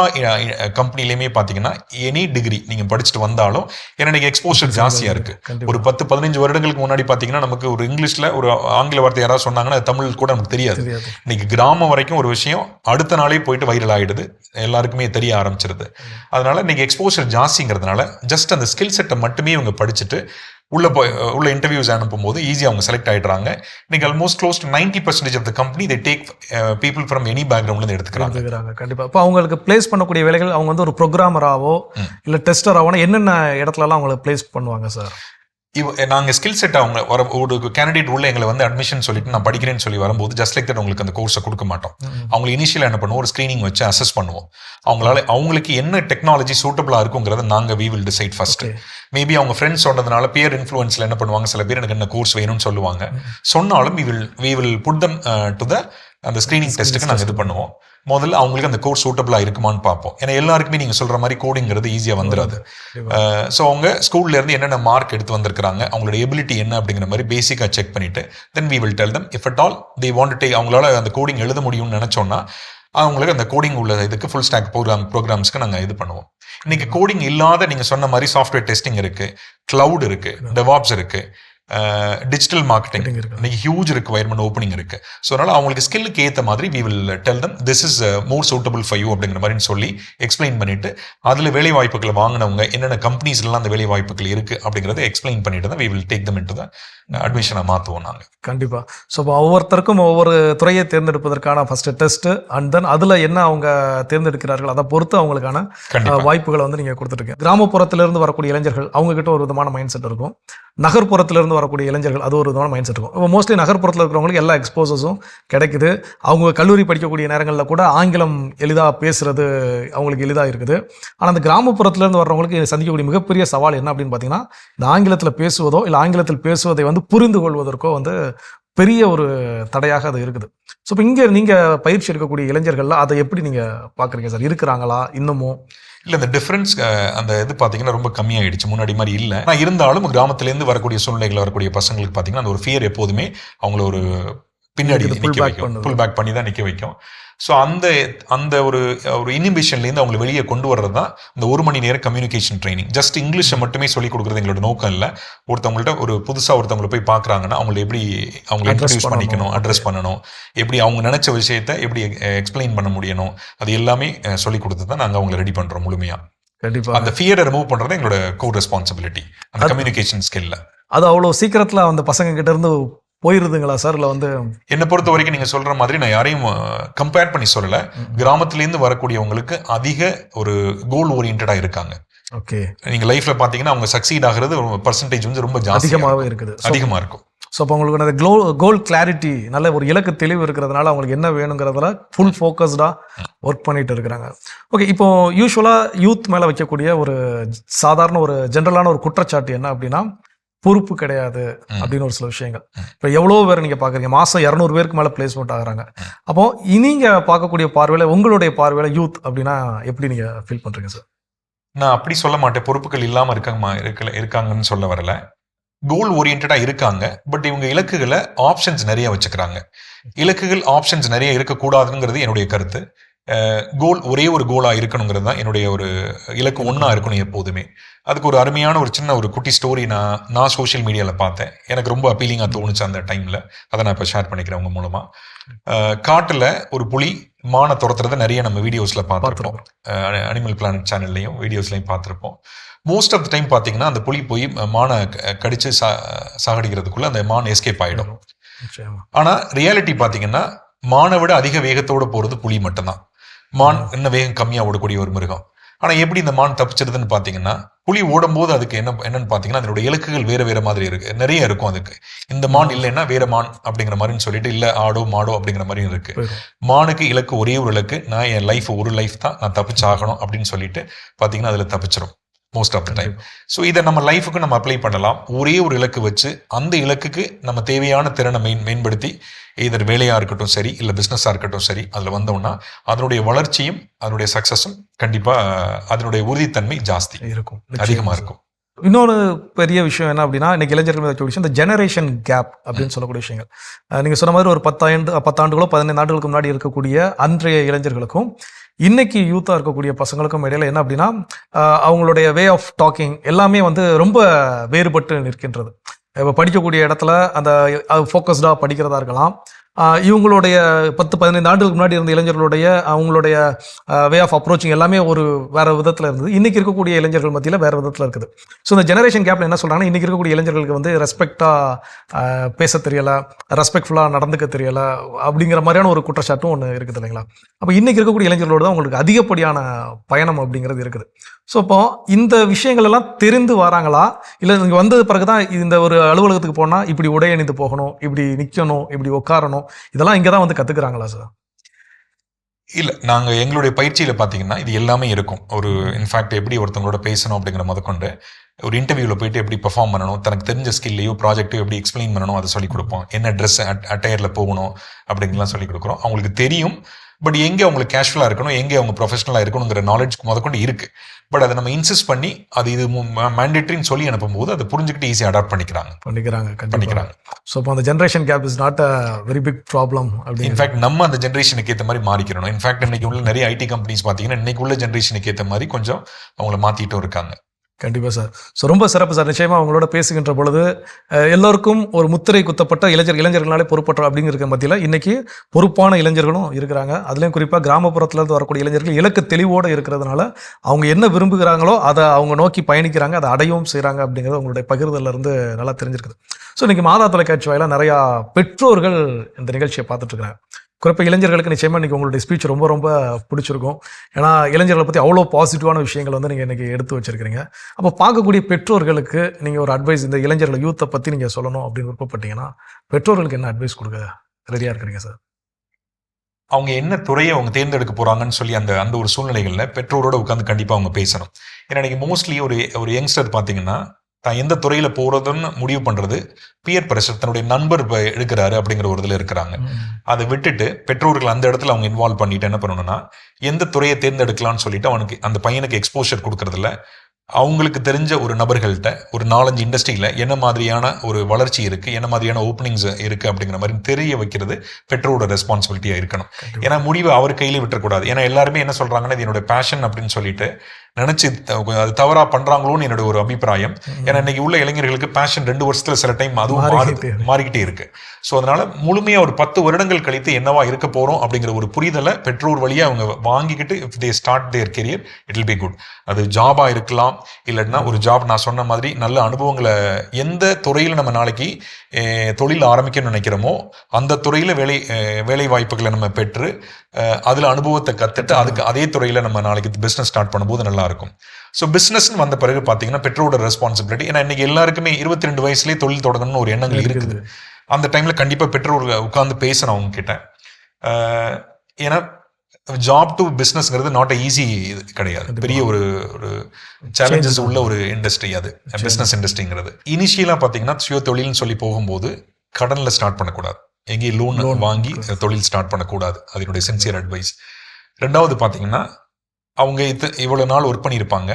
கம்பெனிலையுமே பார்த்தீங்கன்னா எனி டிகிரி நீங்கள் படிச்சுட்டு வந்தாலும் எனக்கு எக்ஸ்போஷர் ஜாஸ்தியாக இருக்குது. ஒரு 10-15 வருடங்களுக்கு முன்னாடி பார்த்தீங்கன்னா நமக்கு ஒரு இங்கிலீஷில் ஒரு ஆங்கில வார்த்தை யாராவது சொன்னாங்கன்னா தமிழ் கூட நமக்கு தெரியாது. இன்னைக்கு கிராமம் வரைக்கும் ஒரு விஷயம் அடுத்த நாளே போயிட்டு வைரல் ஆகிடுது, எல்லாருக்குமே தெரிய ஆரம்பிச்சிருது. அதனால இன்னைக்கு எக்ஸ்போஷர் ஜாஸ்திங்கிறதுனால ஜஸ்ட் அந்த ஸ்கில் செட்டை மட்டுமே இவங்க படிச்சுட்டு உள்ள இன்டர்வியூஸ் அனுப்பும் போது ஈஸியாக அவங்க செலக்ட் ஆகிடுறாங்க. இன்னைக்கு almost close to 90% of the company they take people from any பேக்ரவுண்ட்லேருந்து எடுத்துக்கிறாங்க. கண்டிப்பாக. இப்போ அவங்களுக்கு பிளேஸ் பண்ணக்கூடிய வேலைகள் அவங்க வந்து ஒரு ப்ரோக்ராமராகவோ இல்லை டெஸ்டராகவோ என்னென்ன இடத்துலலாம் அவங்களை பிளேஸ் பண்ணுவாங்க சார்? நாங்கள் ஸ்கில் செட் அவங்க ஒரு கேண்டிடேட் உள்ள எங்களை வந்து அட்மிஷன் சொல்லிட்டு நான் படிக்கிறேன்னு சொல்லி வரும்போது ஜஸ்ட் லைக் தட் உங்களுக்கு அந்த கோர்ஸை கொடுக்க மாட்டோம். அவங்களை இனிஷியலாக என்ன பண்ணுவோம், ஒரு ஸ்க்ரீனிங் வச்சு அசஸ் பண்ணுவோம். அவங்களுக்கு என்ன டெக்னாலஜி சூட்டபிளாக இருக்குங்கிறத நாங்கள் we will decide first. Maybe அவங்க ஃப்ரெண்ட்ஸ் சொன்னதுனால பியர் இன்ஃப்ளூயன்ஸில் என்ன பண்ணுவாங்க, சில பேர் எனக்கு என்ன கோர்ஸ் வேணும்னு சொல்லுவாங்க. சொன்னாலும் we will put them to the அந்த ஸ்க்ரீனிங் டெஸ்ட்டுக்கு நாங்கள் இது பண்ணுவோம். முதல்ல அவங்களுக்கு அந்த கோர்ஸ் சூட்டபிளாக இருக்குமான்னு பார்ப்போம். ஏன்னா எல்லாருக்குமே நீங்கள் சொல்கிற மாதிரி கோடிங்கிறது ஈஸியாக வந்துடாது. ஸோ அவங்க ஸ்கூல்லேருந்து என்னென்ன மார்க் எடுத்து வந்திருக்கிறாங்க, அவங்களோட எபிலிட்டி என்ன அப்படிங்கிற மாதிரி பேசிக்காக செக் பண்ணிவிட்டு then we will tell them if at all they want to take, அவங்களால அந்த கோடிங் எழுத முடியும்னு நினச்சோன்னா அவங்களுக்கு அந்த கோடிங் உள்ள இதுக்கு ஃபுல் ஸ்டாக் ப்ரோக்ராம்ஸ்க்கு நாங்கள் இது பண்ணுவோம். இன்னைக்கு கோடிங் இல்லாத நீங்கள் சொன்ன மாதிரி சாஃப்ட்வேர் டெஸ்டிங் இருக்குது, கிளவுட் இருக்குது, டெவாப்ஸ் இருக்குது, டிஜிட்டல் மார்க்கெட்டிங் இன்னைக்கு ஹியூஜ் ரிக்வயர்மெண்ட் ஓப்பனிங் இருக்கு. ஸோ அதனால அவங்களுக்கு ஸ்கில்லுக்கு ஏற்ற மாதிரி we will tell them this is more suitable for you அப்படிங்கிற மாதிரி சொல்லி எக்ஸ்பிளைன் பண்ணிட்டு அதில் வேலை வாய்ப்புகளை வாங்கினவங்க என்னென்ன கம்பெனிஸ்லாம் அந்த வேலை வாய்ப்புகள் இருக்கு அப்படிங்கிறத எக்ஸ்பிளைன் பண்ணிட்டு தான் we will take them into the அட்மிஷனை மாற்றுவோம் நாங்கள். கண்டிப்பாக. ஸோ இப்போ ஒவ்வொருத்தருக்கும் ஒவ்வொரு துறையை தேர்ந்தெடுப்பதற்கான ஃபர்ஸ்ட் டெஸ்ட் அண்ட் தென் அதில் என்ன அவங்க தேர்ந்தெடுக்கிறார்கள் அதை பொறுத்து அவங்களுக்கான வாய்ப்புகளை வந்து நீங்கள் கொடுத்துருக்கீங்க. கிராமப்புறத்திலிருந்து வரக்கூடிய இளைஞர்கள் அவங்ககிட்ட ஒரு விதமான மைண்ட் செட் இருக்கும், நகர்ப்புறத்திலிருந்து வரக்கூடிய இளைஞர்கள் அது ஒரு விதமான மைண்ட் செட் இருக்கும். இப்போ மோஸ்ட்லி நகர்ப்புறத்தில் இருக்கிறவங்களுக்கு எல்லா எக்ஸ்போசஸும் கிடைக்குது. அவங்க கல்லூரி படிக்கக்கூடிய நேரங்களில் கூட ஆங்கிலம் எளிதாக பேசுறது அவங்களுக்கு எளிதாக இருக்குது. ஆனால் அந்த கிராமப்புறத்திலேருந்து வர்றவங்களுக்கு சந்திக்கக்கூடிய மிகப்பெரிய சவால் என்ன அப்படின்னு பார்த்தீங்கன்னா, இந்த ஆங்கிலத்தில் பேசுவதோ இல்லை ஆங்கிலத்தில் பேசுவதை வந்து புரிந்து கொள்வதற்கோ வந்து பெரிய ஒரு தடையாக அது இருக்குது. ஸோ இப்போ இங்கே நீங்கள் பயிற்சி எடுக்கக்கூடிய இளைஞர்கள்லாம் அதை எப்படி நீங்கள் பார்க்குறீங்க சார்? இருக்கிறாங்களா இன்னமும்? இல்லை, இந்த டிஃப்ரென்ஸ் அந்த இது பார்த்தீங்கன்னா ரொம்ப கம்மியாயிடுச்சு, முன்னாடி மாதிரி இல்லை. ஆனால் இருந்தாலும் கிராமத்துலேருந்து வரக்கூடிய சூழ்நிலைகள் வரக்கூடிய பசங்களுக்கு பார்த்தீங்கன்னா அந்த ஒரு ஃபியர் எப்போதுமே அவங்கள ஒரு பின்னாடி நிற்க வைக்கும், புல் பேக் பண்ணி தான் நிற்க வைக்கும். ஸோ அந்த ஒரு இனிபிஷன்லேருந்து அவங்களை வெளியே கொண்டு வர்றது தான் இந்த 1 மணி நேரம் கம்யூனிகேஷன் ட்ரைனிங். ஜஸ்ட் இங்கிலீஷை மட்டுமே சொல்லிக் கொடுக்குறது எங்களோட நோக்கம் இல்லை. ஒருத்தவங்கள்ட்ட ஒரு புதுசாக ஒருத்தவங்களை போய் பார்க்குறாங்கன்னா அவங்களை எப்படி அவங்களை இன்ட்ரடியூஸ் பண்ணிக்கணும், அட்ரஸ் பண்ணணும், எப்படி அவங்க நினச்ச விஷயத்தை எப்படி எக்ஸ்பிளைன் பண்ண முடியணும், அது எல்லாமே சொல்லிக் கொடுத்து தான் நாங்கள் அவங்களை ரெடி பண்ணுறோம் முழுமையாக. கண்டிப்பாக அந்த ஃபியரை ரிமூவ் பண்ணுறது எங்களோட கோர் ரெஸ்பான்சிபிலிட்டி அந்த கம்யூனிகேஷன் ஸ்கில்ல. அது அவ்வளோ சீக்கிரத்தில் அந்த பசங்க கிட்ட இருந்து போயிருதுங்களா சார்? இல்லை வந்து என்னை பொறுத்த வரைக்கும் நீங்கள் சொல்கிற மாதிரி நான் யாரையும் கம்பேர் பண்ணி சொல்லலை. கிராமத்துலேருந்து வரக்கூடியவங்களுக்கு அதிக ஒரு கோல் ஓரியன்டாக இருக்காங்க. ஓகே, நீங்கள் லைஃப்பில் பார்த்தீங்கன்னா அவங்க சக்சீட் ஆகிறது பர்சன்டேஜ் வந்து ரொம்ப அதிகமாகவே இருக்குது, அதிகமாக இருக்கும். ஸோ அப்போ அவங்களுக்கு அந்த கோல் கிளாரிட்டி, நல்ல ஒரு இலக்கு தெளிவு இருக்கிறதுனால அவங்களுக்கு என்ன வேணுங்கிறதுல ஃபுல் ஃபோக்கஸ்டாக ஒர்க் பண்ணிட்டு இருக்கிறாங்க. ஓகே, இப்போ யூஸ்வலாக யூத் மேலே வைக்கக்கூடிய ஒரு சாதாரண ஒரு ஜென்ரலான ஒரு குற்றச்சாட்டு என்ன அப்படின்னா, பொறுப்பு கிடையாது அப்படின்னு ஒரு சில விஷயங்கள். இப்போ எவ்வளோ பேர் நீங்கள் பார்க்குறீங்க, மாதம் 200 பேருக்கு மேலே பிளேஸ்மெண்ட் ஆகுறாங்க. அப்போ நீங்கள் பார்க்கக்கூடிய பார்வையில், உங்களுடைய பார்வையில் யூத் அப்படின்னா எப்படி நீங்கள் ஃபீல் பண்ணுறீங்க சார்? நான் அப்படி சொல்ல மாட்டேன், பொறுப்புகள் இல்லாமல் இருக்காங்கன்னு சொல்ல வரல. கோல் ஓரியன்டாக இருக்காங்க, பட் இவங்க இலக்குகளை ஆப்ஷன்ஸ் நிறைய வச்சுக்கிறாங்க. இலக்குகள் ஆப்ஷன்ஸ் நிறைய இருக்கக்கூடாதுங்கிறது என்னுடைய கருத்து. கோல் ஒரே ஒரு கோலாக இருக்கணுங்கிறது தான் என்னுடைய ஒரு இலக்கு ஒன்றா இருக்கணும் எப்போதுமே. அதுக்கு ஒரு அருமையான ஒரு சின்ன ஒரு குட்டி ஸ்டோரி நான் சோஷியல் மீடியாவில் பார்த்தேன். எனக்கு ரொம்ப அப்பீலிங்காக தோணுச்சு அந்த டைமில். அதை நான் இப்போ ஷேர் பண்ணிக்கிறேன் உங்கள் மூலமாக. காட்டில் ஒரு புலி மானை துரத்துறதை நிறைய நம்ம வீடியோஸில் பார்த்துருப்போம். அனிமல் பிளானட் சேனல்லையும் வீடியோஸ்லையும் பார்த்துருப்போம். மோஸ்ட் ஆஃப் த டைம் பார்த்தீங்கன்னா அந்த புலி போய் மானை கடித்து சாகடிக்கிறதுக்குள்ளே அந்த மான் எஸ்கேப் ஆகிடும். ஆனால் ரியாலிட்டி பார்த்தீங்கன்னா மானை விட அதிக வேகத்தோடு போகிறது புலி மட்டும்தான். மான் இன்னும் வேகம் கம்மியாக ஓடக்கூடிய ஒரு மிருகம். ஆனால் எப்படி இந்த மான் தப்பிச்சிருதுன்னு பார்த்தீங்கன்னா, புலி ஓடும்போது அதுக்கு என்னன்னு பார்த்தீங்கன்னா அதனுடைய இலக்குகள் வேறு மாதிரி இருக்கு, நிறைய இருக்கும். அதுக்கு இந்த மான் இல்லைன்னா வேற மான் அப்படிங்கிற மாதிரின்னு சொல்லிட்டு, இல்லை ஆடோ மாடோ அப்படிங்கிற மாதிரியும் இருக்கு. மானுக்கு இலக்கு ஒரே ஒரு இலக்கு, நான் என் லைஃப் ஒரு லைஃப் தான், நான் தப்பிச்சாகணும் அப்படின்னு சொல்லிட்டு பார்த்தீங்கன்னா அதில் தப்பிச்சிடும் most of the time. So இதை நம்ம லைஃபுக்கு நம்ம அப்ளை பண்ணலாம். ஒரே ஒரு இலக்கு வச்சு அந்த இலக்குக்கு நம்ம தேவையான திறனை மேம்படுத்தி, இதர் வேலையாக இருக்கட்டும் சரி, இல்லை பிஸ்னஸாக இருக்கட்டும் சரி, அதில் வந்தோம்னா அதனுடைய வளர்ச்சியும் அதனுடைய சக்ஸஸும் கண்டிப்பாக அதனுடைய உறுதித்தன்மை ஜாஸ்தி இருக்கும், அதிகமாக இருக்கும். இன்னொரு பெரிய விஷயம் என்ன அப்படின்னா, இன்னைக்கு இளைஞர்கள் மீது விஷயம் இந்த ஜெனரேஷன் கேப் அப்படின்னு சொல்லக்கூடிய விஷயங்கள். நீங்கள் சொன்ன மாதிரி ஒரு 10 ஆண்டுகளோ 15 ஆண்டுகளுக்கு முன்னாடி இருக்கக்கூடிய அன்றைய இளைஞர்களுக்கும் இன்னைக்கு யூத்தாக இருக்கக்கூடிய பசங்களுக்கும் இடையில என்ன அப்படின்னா, அவங்களுடைய வே ஆஃப் டாக்கிங் எல்லாமே வந்து ரொம்ப வேறுபட்டு நிற்கின்றது. இப்போ படிக்கக்கூடிய இடத்துல அந்த ஃபோக்கஸ்டாக படிக்கிறதா இருக்கலாம். இவங்களுடைய 10-15 ஆண்டுகளுக்கு முன்னாடி இருந்த இளைஞர்களுடைய அவங்களுடைய வே ஆஃப் அப்ரோச்சிங் எல்லாமே ஒரு வேறு விதத்தில் இருந்தது. இன்றைக்கி இருக்கக்கூடிய இளைஞர்கள் மத்தியில் வேறு விதத்தில் இருக்குது. ஸோ இந்த ஜெனரேஷன் கேப்பில் என்ன சொல்கிறாங்கன்னா, இன்றைக்கி இருக்கக்கூடிய இளைஞர்களுக்கு வந்து ரெஸ்பெக்டாக பேச தெரியலை, ரெஸ்பெக்ட்ஃபுல்லாக நடந்துக்க தெரியலை அப்படிங்கிற மாதிரியான ஒரு குற்றச்சாட்டும் ஒன்று இருக்குது இல்லைங்களா? அப்போ இன்றைக்கி இருக்கக்கூடிய இளைஞர்களோடு தான் உங்களுக்கு அதிகப்படியான பயணம் அப்படிங்கிறது இருக்குது. ஸோ இப்போ இந்த விஷயங்கள் எல்லாம் தெரிந்து வராங்களா, இல்லை இங்கே வந்தது பிறகு தான் இந்த ஒரு அலுவலகத்துக்கு போனால் இப்படி உடை அணிந்து போகணும், இப்படி நிற்கணும், இப்படி உட்காரணும், இதெல்லாம் இங்கே தான் வந்து கற்றுக்குறாங்களா சார்? இல்லை, நாங்கள் எங்களுடைய பயிற்சியில் பார்த்தீங்கன்னா இது எல்லாமே இருக்கும். ஒரு இன்ஃபேக்ட் எப்படி ஒருத்தவங்களோட பேசணும் அப்படிங்கிற முதற்கொண்டு, ஒரு இன்டர்வியூவில் போயிட்டு எப்படி பெர்ஃபார்ம் பண்ணணும், தனக்கு தெரிஞ்ச ஸ்கில்லையோ ப்ராஜெக்டையோ எப்படி எக்ஸ்பிளைன் பண்ணணும் அதை சொல்லிக் கொடுப்போம். என்ன ட்ரெஸ் அட்டையரில் போகணும் அப்படிங்கலாம் சொல்லிக் கொடுக்குறோம். அவங்களுக்கு தெரியும், பட் எங்கே அவங்களுக்கு கேஷுவலாக இருக்கணும், எங்கே அவங்க ப்ரொஃபஷனலாக இருக்கணுங்கிற நாலேஜ் முதற்கொண்டு இருக்குது. பட் அதை நம்ம இன்சிஸ்ட் பண்ணி அது இது மேண்டேட்ரின்னு சொல்லி அனுப்பும்போது அதை புரிஞ்சுக்கிட்டு ஈஸியாக அடாப்ட் பண்ணிக்கிறாங்க. ஸோ இப்போ அந்த generation gap is not a very big problem. In fact நம்ம அந்த ஜென்ரேஷனுக்கு ஏற்ற மாதிரி மாறிக்கிறோம். இன்ஃபேக்ட் இன்னைக்கு உள்ள நிறைய ஐடி கம்பெனிஸ் பார்த்தீங்கன்னா இன்னைக்கு உள்ள ஜென்ரேஷனுக்கு ஏற்ற மாதிரி கொஞ்சம் அவங்கள மாற்றிட்டும் இருக்காங்க. கண்டிப்பாக சார். ஸோ ரொம்ப சிறப்பு சார். நிச்சயமாக அவங்களோட பேசுகின்ற பொழுது எல்லோருக்கும் ஒரு முத்திரை குத்தப்பட்ட இளைஞர்களாலே பொறுப்பற்ற அப்படிங்கிற மத்தியில் இன்னைக்கு பொறுப்பான இளைஞர்களும் இருக்கிறாங்க. அதுலேயும் குறிப்பாக கிராமப்புறத்துலேருந்து வரக்கூடிய இளைஞர்கள் இலக்கு தெளிவோடு இருக்கிறதுனால அவங்க என்ன விரும்புகிறாங்களோ அதை அவங்க நோக்கி பயணிக்கிறாங்க, அதை அடையவும் செய்கிறாங்க அப்படிங்கிறது அவங்களுடைய பகிர்தலிருந்து நல்லா தெரிஞ்சிருக்குது. ஸோ இன்றைக்கி மாதா தொலைக்காட்சி வாயிலாக நிறையா பெற்றோர்கள் இந்த நிகழ்ச்சியை பார்த்துட்ருக்குறாங்க. குறிப்பாக இளைஞர்களுக்கு நிச்சயமாக இன்றைக்கி உங்களுடைய ஸ்பீச் ரொம்ப ரொம்ப பிடிச்சிருக்கும். ஏன்னா இளைஞர்களை பற்றி அவ்வளோ பாசிட்டிவான விஷயங்கள் வந்து நீங்கள் இன்றைக்கி எடுத்து வச்சுருக்கிறீங்க. அப்போ பார்க்கக்கூடிய பெற்றோர்களுக்கு நீங்கள் ஒரு அட்வைஸ், இந்த இளைஞர்களை யூத்தை பற்றி நீங்கள் சொல்லணும் அப்படின்னு விருப்பப்பட்டீங்கன்னா பெற்றோர்களுக்கு என்ன அட்வைஸ் கொடுக்க ரெடியாக இருக்கிறீங்க சார்? அவங்க என்ன துறையை அவங்க தேர்ந்தெடுக்க போகிறாங்கன்னு சொல்லி அந்த ஒரு சூழ்நிலைகளில் பெற்றோரோட உட்காந்து கண்டிப்பாக அவங்க பேசணும். ஏன்னா இன்றைக்கி மோஸ்ட்லி ஒரு யங்ஸ்டர் பார்த்தீங்கன்னா தான் எந்த துறையில் போகிறதுன்னு முடிவு பண்ணுறது பியர் ப்ரெஷர், தன்னுடைய நண்பர் இப்போ எடுக்கிறாரு அப்படிங்கிற ஒரு இதில் இருக்கிறாங்க. அதை விட்டுட்டு பெற்றோர்கள் அந்த இடத்துல அவங்க இன்வால்வ் பண்ணிட்டு என்ன பண்ணணும்னா, எந்த துறையை தேர்ந்தெடுக்கலாம்னு சொல்லிட்டு அவனுக்கு அந்த பையனுக்கு எக்ஸ்போஷர் கொடுக்கறதில்ல, அவங்களுக்கு தெரிஞ்ச ஒரு நபர்கள்ட்ட ஒரு 4-5 இண்டஸ்ட்ரியில் என்ன மாதிரியான ஒரு வளர்ச்சி இருக்குது, என்ன மாதிரியான ஓப்பனிங்ஸ் இருக்குது அப்படிங்கிற மாதிரி தெரிய வைக்கிறது பெற்றோரோட ரெஸ்பான்சிபிலிட்டியாக இருக்கணும். ஏன்னா முடிவு அவர் கையிலே விட்டுறக்கூடாது. ஏன்னா எல்லாருமே என்ன சொல்கிறாங்கன்னா, இது என்னோட பேஷன் அப்படின்னு சொல்லிட்டு நினச்சி அது தவறாக பண்ணுறாங்களோன்னு என்னோட ஒரு அபிப்பிராயம். ஏன்னா இன்னைக்கு உள்ள இளைஞர்களுக்கு பேஷன் 2 வருஷத்தில் சில டைம் அதுவும் மாறிக்கிட்டே இருக்கு. ஸோ அதனால முழுமையாக ஒரு 10 வருடங்கள் கழித்து என்னவா இருக்க போகிறோம் அப்படிங்கிற ஒரு புரிதலை பெற்றோர் வழியாக அவங்க வாங்கிக்கிட்டு if they start there career it will be good. அது ஜாபாக இருக்கலாம், இல்லைன்னா ஒரு ஜாப் நான் சொன்ன மாதிரி நல்ல அனுபவங்களை, எந்த துறையில் நம்ம நாளைக்கு தொழில் ஆரம்பிக்கணும்னு நினைக்கிறோமோ அந்த துறையில் வேலை வாய்ப்புகளை நம்ம பெற்று அதில் அனுபவத்தை கற்றுட்டு அதுக்கு அதே துறையில் நம்ம நாளைக்கு பிஸ்னஸ் ஸ்டார்ட் பண்ணும்போது நல்லா இருக்கும். ஸோ பிஸ்னஸ்ன்னு வந்த பிறகு பார்த்தீங்கன்னா பெற்றோரோட ரெஸ்பான்சிபிலிட்டி. ஏன்னா இன்னைக்கு எல்லாருக்குமே 22 வயசுலேயே தொழில் தொடங்கணும்னு ஒரு எண்ணங்கள் இருக்குது. அந்த டைமில் கண்டிப்பாக பெற்றோர்கள் உட்காந்து பேசணும் அவங்க கிட்ட. ஏன்னா ஜாப் டு பிஸ்னஸ்ங்கிறது நாட் ஈஸி கிடையாது, பெரிய ஒரு சேலஞ்சஸ் உள்ள ஒரு இண்டஸ்ட்ரி அது பிஸ்னஸ் இண்டஸ்ட்ரிங்கிறது. இனிஷியலாக பார்த்தீங்கன்னா சுய தொழில்னு சொல்லி போகும்போது கடனில் ஸ்டார்ட் பண்ணக்கூடாது, எங்கேயும் லோன் வாங்கி தொழில் ஸ்டார்ட் பண்ணக்கூடாது. அதனுடைய சின்சியர் அட்வைஸ். 2வது பார்த்தீங்கன்னா அவங்க இவ்வளோ நாள் ஒர்க் பண்ணியிருப்பாங்க,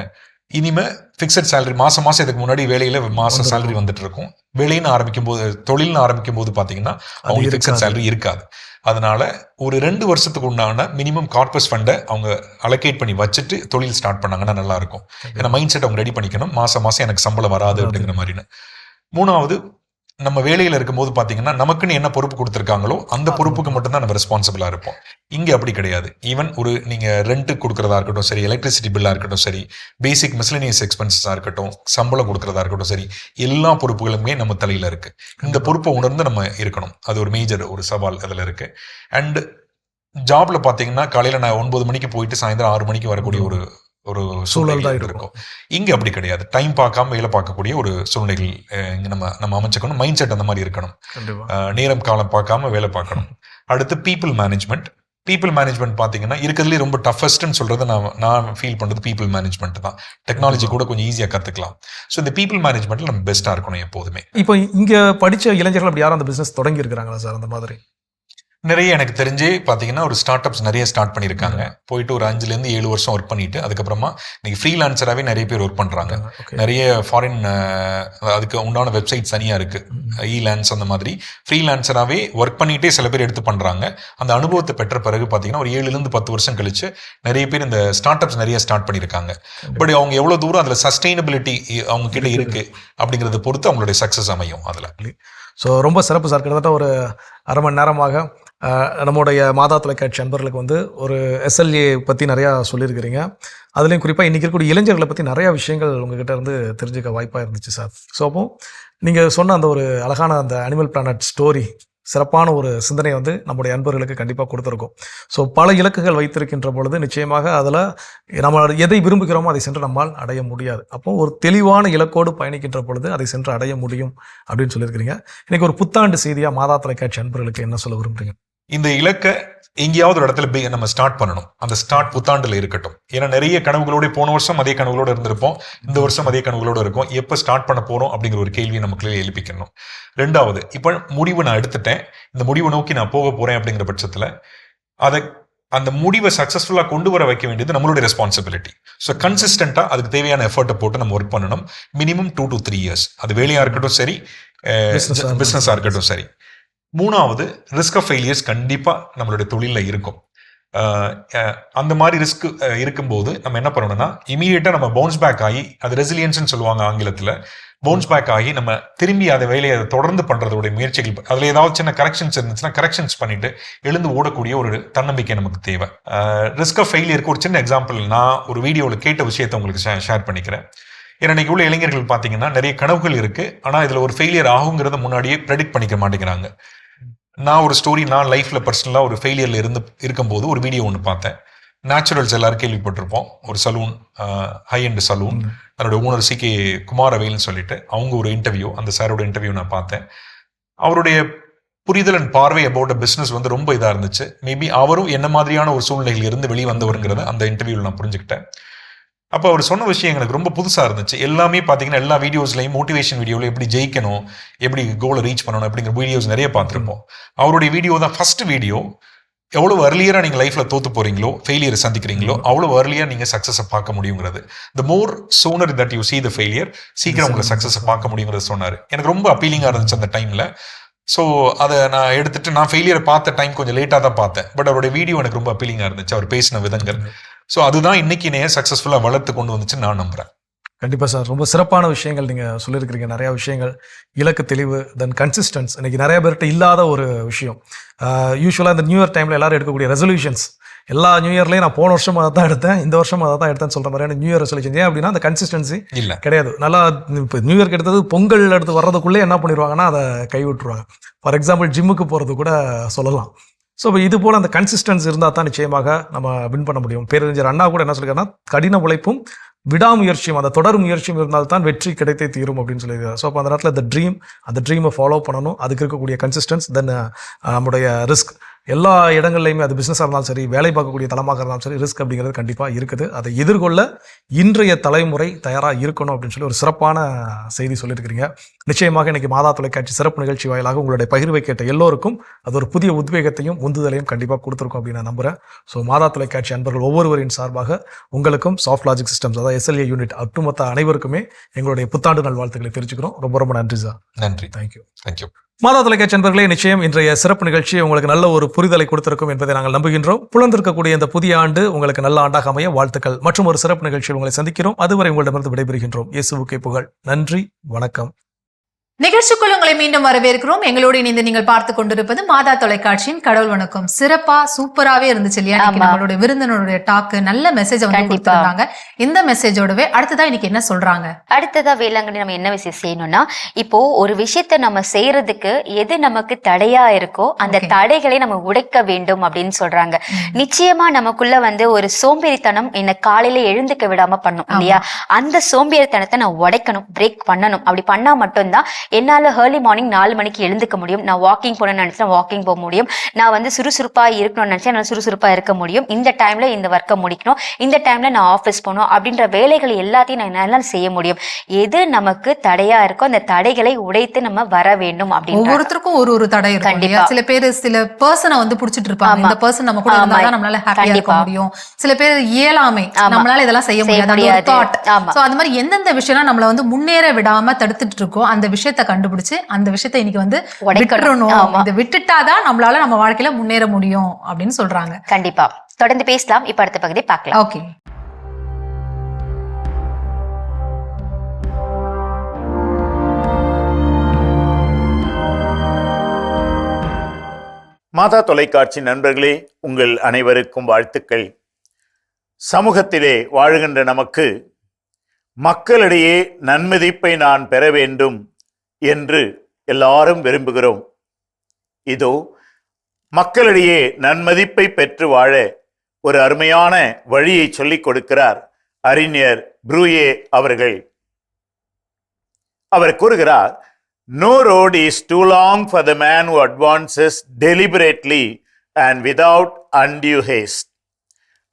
இனிமே ஃபிக்ஸட் சேலரி மாசம் இதுக்கு முன்னாடி வேலையில மாசம் சேலரி வந்துட்டு இருக்கும். வேலைன்னு ஆரம்பிக்கும் போது, தொழில்னு ஆரம்பிக்கும் போது பாத்தீங்கன்னா அவங்களுக்கு ஃபிக்ஸட் சேலரி இருக்காது. அதனால ஒரு 2 வருஷத்துக்கு உண்டான மினிமம் கார்பஸ் ஃபண்டை அவங்க அலோகேட் பண்ணி வச்சுட்டு தொழில் ஸ்டார்ட் பண்ணாங்கன்னா நல்லா இருக்கும். ஏன்னா மைண்ட் செட் அவங்க ரெடி பண்ணிக்கணும், மாசம் எனக்கு சம்பளம் வராது அப்படிங்கிற மாதிரின்னு. 3வது, நம்ம வேலையில இருக்கும்போது பாத்தீங்கன்னா நமக்குன்னு என்ன பொறுப்பு கொடுத்துருக்காங்களோ அந்த பொறுப்புக்கு மட்டும்தான் நம்ம ரெஸ்பான்சிபிளா இருப்போம். இங்க அப்படி கிடையாது. ஈவன் ஒரு நீங்க ரெண்ட் கொடுக்கறதா இருக்கட்டும் சரி, எலக்ட்ரிசிட்டி பில்லா இருக்கட்டும் சரி, பேசிக் மிஸ்லனியஸ் எக்ஸ்பென்சஸா இருக்கட்டும், சம்பளம் கொடுக்கறதா இருக்கட்டும் சரி, எல்லா பொறுப்புகளுமே நம்ம தலையில இருக்கு. இந்த பொறுப்பை உணர்ந்து நம்ம இருக்கணும். அது ஒரு மேஜர் ஒரு சவால் அதுல இருக்கு. அண்ட் ஜாப்ல பாத்தீங்கன்னா காலையில நான் 9 மணிக்கு போயிட்டு சாயந்தரம் 6 மணிக்கு வரக்கூடிய ஒரு சூழ்நிலை தான் இருக்கும். இங்க அப்படி கிடையாது. டைம் பார்க்காம வேலை பார்க்கக்கூடிய ஒரு சூழ்நிலைகள் இங்க நம்ம அமைச்சுக்கணும். மைண்ட் செட் அந்த மாதிரி இருக்கணும். நேரம் காலம் பார்க்காம வேலை பார்க்கணும். அடுத்து பீப்புள் மேனேஜ்மெண்ட் பாத்தீங்கன்னா இருக்கிறதுலே ரொம்ப டஃபஸ்ட்னு சொல்றது நான் ஃபீல் பண்றது பீப்புள் மேனேஜ்மெண்ட் தான். டெக்னாலஜி கூட கொஞ்சம் ஈஸியா கத்துக்கலாம். ஸோ இந்த பீப்புள் மேனேஜ்மெண்ட்ல நம்ம பெஸ்டா இருக்கணும் எப்போதுமே. இப்போ இங்க படிச்ச இளைஞர்கள் அப்படி யாரும் அந்த பிசினஸ் தொடங்கி இருக்கிறாங்களா சார்? அந்த மாதிரி நிறைய எனக்கு தெரிஞ்சு பார்த்தீங்கன்னா ஒரு ஸ்டார்ட் அப்ஸ் நிறைய ஸ்டார்ட் பண்ணியிருக்காங்க. போயிட்டு ஒரு 5லேருந்து 7 வருஷம் ஒர்க் பண்ணிட்டு அதுக்கப்புறமா இன்னைக்கு ஃப்ரீலான்சராகவே நிறைய பேர் ஒர்க் பண்ணுறாங்க. நிறைய ஃபாரின் அதுக்கு உண்டான வெப்சைட் தனியாக இருக்கு, ஈலான்ஸ் அந்த மாதிரி ஃப்ரீலான்சராகவே ஒர்க் பண்ணிட்டே சில பேர் எடுத்து பண்ணுறாங்க. அந்த அனுபவத்தை பெற்ற பிறகு பார்த்தீங்கன்னா ஒரு 7லேருந்து 10 வருஷம் கழிச்சு நிறைய பேர் இந்த ஸ்டார்ட் அப்ஸ் நிறைய ஸ்டார்ட் பண்ணியிருக்காங்க. பட் அவங்க எவ்வளோ தூரம் அதில் சஸ்டெயினபிலிட்டி அவங்க கிட்ட இருக்கு அப்படிங்கிறத பொறுத்து அவங்களுடைய சக்ஸஸ் அமையும் அதில். ஸோ ரொம்ப சிறப்பு சார். கிட்டத்தட்ட ஒரு அரை மணி நேரமாக நம்முடைய மாதா தொலைக்காட்சி அன்பர்களுக்கு வந்து ஒரு SLA பற்றி நிறையா சொல்லியிருக்கிறீங்க. அதுலேயும் குறிப்பாக இன்றைக்கி இருக்கக்கூடிய இளைஞர்களை பற்றி நிறையா விஷயங்கள் உங்ககிட்ட இருந்து தெரிஞ்சுக்க வாய்ப்பாக இருந்துச்சு சார். ஸோ அப்போ நீங்கள் சொன்ன அந்த ஒரு அழகான அந்த அனிமல் பிளானட் ஸ்டோரி சிறப்பான ஒரு சிந்தனையை வந்து நம்முடைய அன்பர்களுக்கு கண்டிப்பாக கொடுத்துருக்கோம். ஸோ பல இலக்குகள் வைத்திருக்கின்ற பொழுது நிச்சயமாக அதில் நம்ம எதை விரும்புகிறோமோ அதை சென்று நம்மால் அடைய முடியாது. அப்போ ஒரு தெளிவான இலக்கோடு பயணிக்கின்ற பொழுது அதை சென்று அடைய முடியும் அப்படின்னு சொல்லியிருக்கிறீங்க. இன்னைக்கு ஒரு புத்தாண்டு செய்தியாக மாதா தொலைக்காட்சி அன்பர்களுக்கு என்ன சொல்ல விரும்புறீங்க? இந்த இலக்கை எங்கேயாவது ஒரு இடத்துல நம்ம ஸ்டார்ட் பண்ணணும். அந்த ஸ்டார்ட் புத்தாண்டுல இருக்கட்டும். ஏன்னா நிறைய கனவுகளோட போன வருஷம் அதே கனவுகளோட இருந்திருப்போம், இந்த வருஷம் அதே கனவுகளோட இருக்கும். எப்போ ஸ்டார்ட் பண்ண போறோம் அப்படிங்கிற ஒரு கேள்வியை நமக்குள்ளே எழுப்பிக்கணும். 2வது, இப்போ முடிவு நான் எடுத்துட்டேன், இந்த முடிவை நோக்கி நான் போக போறேன் அப்படிங்கிற பட்சத்துல அந்த முடிவை சக்சஸ்ஃபுல்லா கொண்டு வர வைக்க வேண்டியது நம்மளுடைய ரெஸ்பான்சிபிலிட்டி. ஸோ கன்சிஸ்டண்டா அதுக்கு தேவையான எஃபர்ட்டை போட்டு நம்ம ஒர்க் பண்ணணும். Minimum 2 to 3 years. அது வேலையா இருக்கட்டும் சரி, பிசினஸா இருக்கட்டும் சரி. 3வது, ரிஸ்க் ஆஃப் ஃபெயிலியர்ஸ் கண்டிப்பா நம்மளுடைய தொழிலில் இருக்கும். அந்த மாதிரி ரிஸ்க் இருக்கும்போது நம்ம என்ன பண்ணணும்னா இமீடியட்டா நம்ம பவுன்ஸ் பேக் ஆகி, அது ரெசிலியன்ஸ்னு சொல்லுவாங்க ஆங்கிலத்தில், பவுன்ஸ் பேக் ஆகி நம்ம திரும்பி அதை வேலையை தொடர்ந்து பண்றதோட முயற்சிகள், அதுல ஏதாவது சின்ன கரெக்ஷன்ஸ் இருந்துச்சுன்னா கரெக்ஷன்ஸ் பண்ணிட்டு எழுந்து ஓடக்கூடிய ஒரு தன்னம்பிக்கை நமக்கு தேவை. ரிஸ்க் ஆஃப் ஃபெயிலியருக்கு ஒரு சின்ன எக்ஸாம்பிள் நான் ஒரு வீடியோவில் கேட்ட விஷயத்தை உங்களுக்கு ஷேர் பண்ணிக்கிறேன். ஏன்னா இன்னைக்கு உள்ள இளைஞர்கள் பார்த்தீங்கன்னா நிறைய கனவுகள் இருக்கு, ஆனா இதுல ஒரு ஃபெயிலியர் ஆகுங்கிறத முன்னாடியே ப்ரெடிக்ட் பண்ணிக்க மாட்டேங்கிறாங்க. நான் ஒரு ஸ்டோரி, நான் லைஃப்ல பர்சனலா ஒரு ஃபெயிலியர்ல இருக்கும்போது ஒரு வீடியோ ஒன்று பார்த்தேன். நேச்சுரல்ஸ் எல்லாரும் கேள்விப்பட்டிருப்போம். ஒரு சலூன், ஹை எண்ட் சலூன், அதோட ஓனர் CK குமாரவேல்னு சொல்லிட்டு அவங்க ஒரு இன்டர்வியூ, அந்த சாரோட இன்டர்வியூ நான் பார்த்தேன். அவருடைய புரிதல் அண்ட் பார்வை அபவுட் பிசினஸ் வந்து ரொம்ப இதா இருந்துச்சு. மேபி அவரும் என்ன மாதிரியான ஒரு சூழ்நிலையில் இருந்து வெளிவந்தவருங்கிறத அந்த இன்டர்வியூவில் நான் புரிஞ்சுக்கிட்டேன். அப்போ அவர் சொன்ன விஷயம் எனக்கு ரொம்ப புதுசாக இருந்துச்சு. எல்லாமே பார்த்தீங்கன்னா எல்லா வீடியோஸ்லையும் மோட்டிவேஷன் வீடியோவில் எப்படி ஜெயிக்கணும், எப்படி கோலை ரீச் பண்ணணும் அப்படிங்கிற வீடியோஸ் நிறைய பார்த்துருப்போம். அவருடைய வீடியோ தான் ஃபர்ஸ்ட் வீடியோ. எவ்வளவு அர்லியரா நீங்க லைஃப்ல தோத்து போறீங்களோ, ஃபெயிலியர் சந்திக்கிறீங்களோ, அவ்வளவு அர்லியா நீங்க சக்சஸை பார்க்க முடியுங்கிறது. The more sooner that you see the failure, சீக்கிரம் உங்களை சக்சஸை பார்க்க முடியுங்கிறது சொன்னாரு. எனக்கு ரொம்ப அப்பீலிங்கா இருந்துச்சு அந்த டைம்ல. ஸோ அதை நான் எடுத்துட்டு, நான் ஃபெயிலியரை பார்த்த டைம் கொஞ்சம் லேட்டாக தான் பார்த்தேன். பட் அவருடைய வீடியோ எனக்கு ரொம்ப அப்பீலிங்கா இருந்துச்சு, அவர் பேசின விதங்கள். ஸோ அதுதான் இன்னைக்கு சக்சஸ்ஃபுல்லாக வளர்த்து கொண்டு வந்துச்சு நான் நம்புறேன். கண்டிப்பாக சார், ரொம்ப சிறப்பான விஷயங்கள் நீங்கள் சொல்லியிருக்கிறீங்க. நிறையா விஷயங்கள், இலக்கு தெளிவு, தென் கன்சிஸ்டன்ஸ். இன்னைக்கு நிறைய பேர்கிட்ட இல்லாத ஒரு விஷயம். யூஸ்வலாக இந்த நியூ இயர் டைமில் எல்லாரும் எடுக்கக்கூடிய ரெசல்யூஷன்ஸ், எல்லா நியூ இயர்லையும் நான் போன வருஷம் அதை தான் எடுத்தேன், இந்த வருஷம் அதை தான் எடுத்தேன்னு சொல்கிற மாதிரியான நியூ இயர் ரெசல்யூஷன். ஏன் அப்படின்னா அந்த கன்சிஸ்டன்சி இல்லை, கிடையாது. நல்லா இப்போ நியூ இயர்க்கு எடுத்தது பொங்கல் எடுத்து வர்றதுக்குள்ளே என்ன பண்ணிடுவாங்கன்னா அதை கைவிட்டுருவாங்க. ஃபார் எக்ஸாம்பிள் ஜிம்முக்கு போகிறது கூட சொல்லலாம். ஸோ இப்போ இது போல் அந்த கன்சிஸ்டன்ஸ் இருந்தால் தான் நிச்சயமாக நம்ம வின் பண்ண முடியும். பேரறிஞர் அண்ணா கூட என்ன சொல்லியிருக்காருன்னா, கடின உழைப்பும் விடாமுயற்சியும், அந்த தொடர் முயற்சியும் இருந்தால்தான் வெற்றி கிடைத்தே தீரும் அப்படின்னு சொல்லியிருக்காரு. ஸோ அப்போ அந்த நேரத்தில் அந்த ட்ரீமை ஃபாலோ பண்ணணும். அதுக்கு இருக்கக்கூடிய கன்சிஸ்டன்ஸ், தென் நம்முடைய ரிஸ்க், எல்லா இடங்கள்லையுமே அது பிஸ்னஸாக இருந்தாலும் சரி, வேலை பார்க்கக்கூடிய தளமாக இருந்தாலும் சரி, ரிஸ்க் அப்படிங்கிறது கண்டிப்பாக இருக்குது. அதை எதிர்கொள்ள இன்றைய தலைமுறை தயாராக இருக்கணும் அப்படின்னு சொல்லி ஒரு சிறப்பான செய்தி சொல்லியிருக்கிறீங்க. நிச்சயமாக இன்னைக்கு மாதா தொலைக்காட்சி சிறப்பு நிகழ்ச்சி வாயிலாக உங்களுடைய பகிர்வை கேட்ட எல்லோருக்கும் அது ஒரு புதிய உத்வேகத்தையும் உந்துதலையும் கண்டிப்பாக கொடுத்துருக்கோம் அப்படின்னு நான் நம்புகிறேன். ஸோ மாதா தொலைக்காட்சி அன்பர்கள் ஒவ்வொருவரின் சார்பாக உங்களுக்கும் சாஃப்ட் லாஜிக் சிஸ்டம்ஸ், அதாவது SLA யூனிட் ஒட்டுமொத்த அனைவருக்குமே எங்களுடைய புத்தாண்டு நல்வாழ்த்துக்களை தெரிவிச்சுக்கிறோம். ரொம்ப ரொம்ப நன்றி சார். நன்றி. தேங்க்யூ. தேங்க்யூ. மாதா தொலைக்காட்சி நண்பர்களே, நிச்சயம் இன்றைய சிறப்பு நிகழ்ச்சி உங்களுக்கு நல்ல ஒரு புரிதலை கொடுத்திருக்கும் என்பதை நாங்கள் நம்புகின்றோம். புலர்ந்திருக்கக்கூடிய இந்த புதிய ஆண்டு உங்களுக்கு நல்ல ஆண்டாக அமைய வாழ்த்துக்கள். மற்றும் ஒரு சிறப்பு நிகழ்ச்சியில் உங்களை சந்திக்கிறோம். அதுவரை உங்களிடமிருந்து விடைபெறுகின்றோம். இயேசுவுக்கே புகழ். நன்றி, வணக்கம். நிகழ்ச்சிக்குள் உங்களை மீண்டும் வரவேற்கிறோம். எங்களோடு இணைந்து நீங்கள் பார்த்து கொண்டிருப்பது மாதா தொலைக்காட்சியின் கடவுள் வணக்கம். சிறப்பா சூப்பராவே இருந்துச்சு இல்லையா? நம்மளுடைய விருந்தினருடைய டாக்கு நல்ல மெசேஜ் வந்து கொடுத்திருந்தாங்க. இந்த மெசேஜோடவே அடுத்ததா இன்னைக்கு என்ன சொல்றாங்க? அடுத்ததா வேளாங்கண்ணி நம்ம என்ன விஷயம் செய்யணும்னா, இப்போ ஒரு விஷயத்த நம்ம செய்யறதுக்கு எது நமக்கு தடையா இருக்கோ அந்த தடைகளை நம்ம உடைக்க வேண்டும் அப்படின்னு சொல்றாங்க. நிச்சயமா நமக்குள்ள வந்து ஒரு சோம்பேறித்தனம் என்ன காலையில எழுந்துக்க விடாம பண்ணும் இல்லையா? அந்த சோம்பேறித்தனத்தை நான் உடைக்கணும், பிரேக் பண்ணணும். அப்படி பண்ணா மட்டும்தான் என்னால ஏர்லி மார்னிங் 4 மணிக்கு எழுந்துக்க முடியும். நான் வாக்கிங் போகணும்னு நினைச்சா வாக்கிங் போக முடியும். நான் வந்து சுறுசுறுப்பா இருக்கணும்னு நினைச்சா நான் சுறுசுறுப்பா இருக்க முடியும். இந்த டைம்ல இந்த ஒர்க்கை முடிக்கணும், இந்த டைம்ல நான் ஆஃபீஸ் போகணும் அப்படின்ற வேலைகள் எல்லாத்தையும் நான் என்னால செய்ய முடியும். எது நமக்கு தடையா இருக்கோ அந்த தடைகளை உடைத்து நம்ம வர வேண்டும். அப்படின்னு ஒவ்வொருத்தருக்கும் ஒரு தடை இருக்கும். சில பேர் சில பர்சனை வந்து புடிச்சிட்டு இருப்பாங்க. இந்த பர்சன் நம்ம கூட இருந்தா நம்மளால ஹாப்பியா இருக்க முடியும். சில பேர் இயலாமை, நம்மளால இதெல்லாம் செய்ய முடியாது. அது மாதிரி எந்தெந்த விஷயம் நம்மள வந்து முன்னேற விடாம தடுத்துட்டு இருக்கோ அந்த விஷயத்தை கண்டுபிடிச்சு அந்த விஷயத்தை இன்னைக்கு வந்து விட்டுறணும். இதை விட்டுட்டாதான் நம்மளால நம்ம வாழ்க்கையில முன்னேற முடியும் அப்படின்னு சொல்றாங்க. கண்டிப்பா தொடர்ந்து பேசலாம். இப்ப அடுத்த பகுதி பார்க்கலாம். ஓகே. மாதா தொலைக்காட்சி நண்பர்களே, உங்கள் அனைவருக்கும் வாழ்த்துக்கள். சமூகத்திலே வாழுகின்ற நமக்கு மக்களிடையே நன்மதிப்பை நான் பெற வேண்டும் என்று எல்லாரும் விரும்புகிறோம். இதோ மக்களிடையே நன்மதிப்பை பெற்று வாழ ஒரு அருமையான வழியை சொல்லிக் கொடுக்கிறார் அறிஞர் ப்ரூயே அவர்கள். அவர் கூறுகிறார், No road is too long for the man who advances deliberately and without undue haste,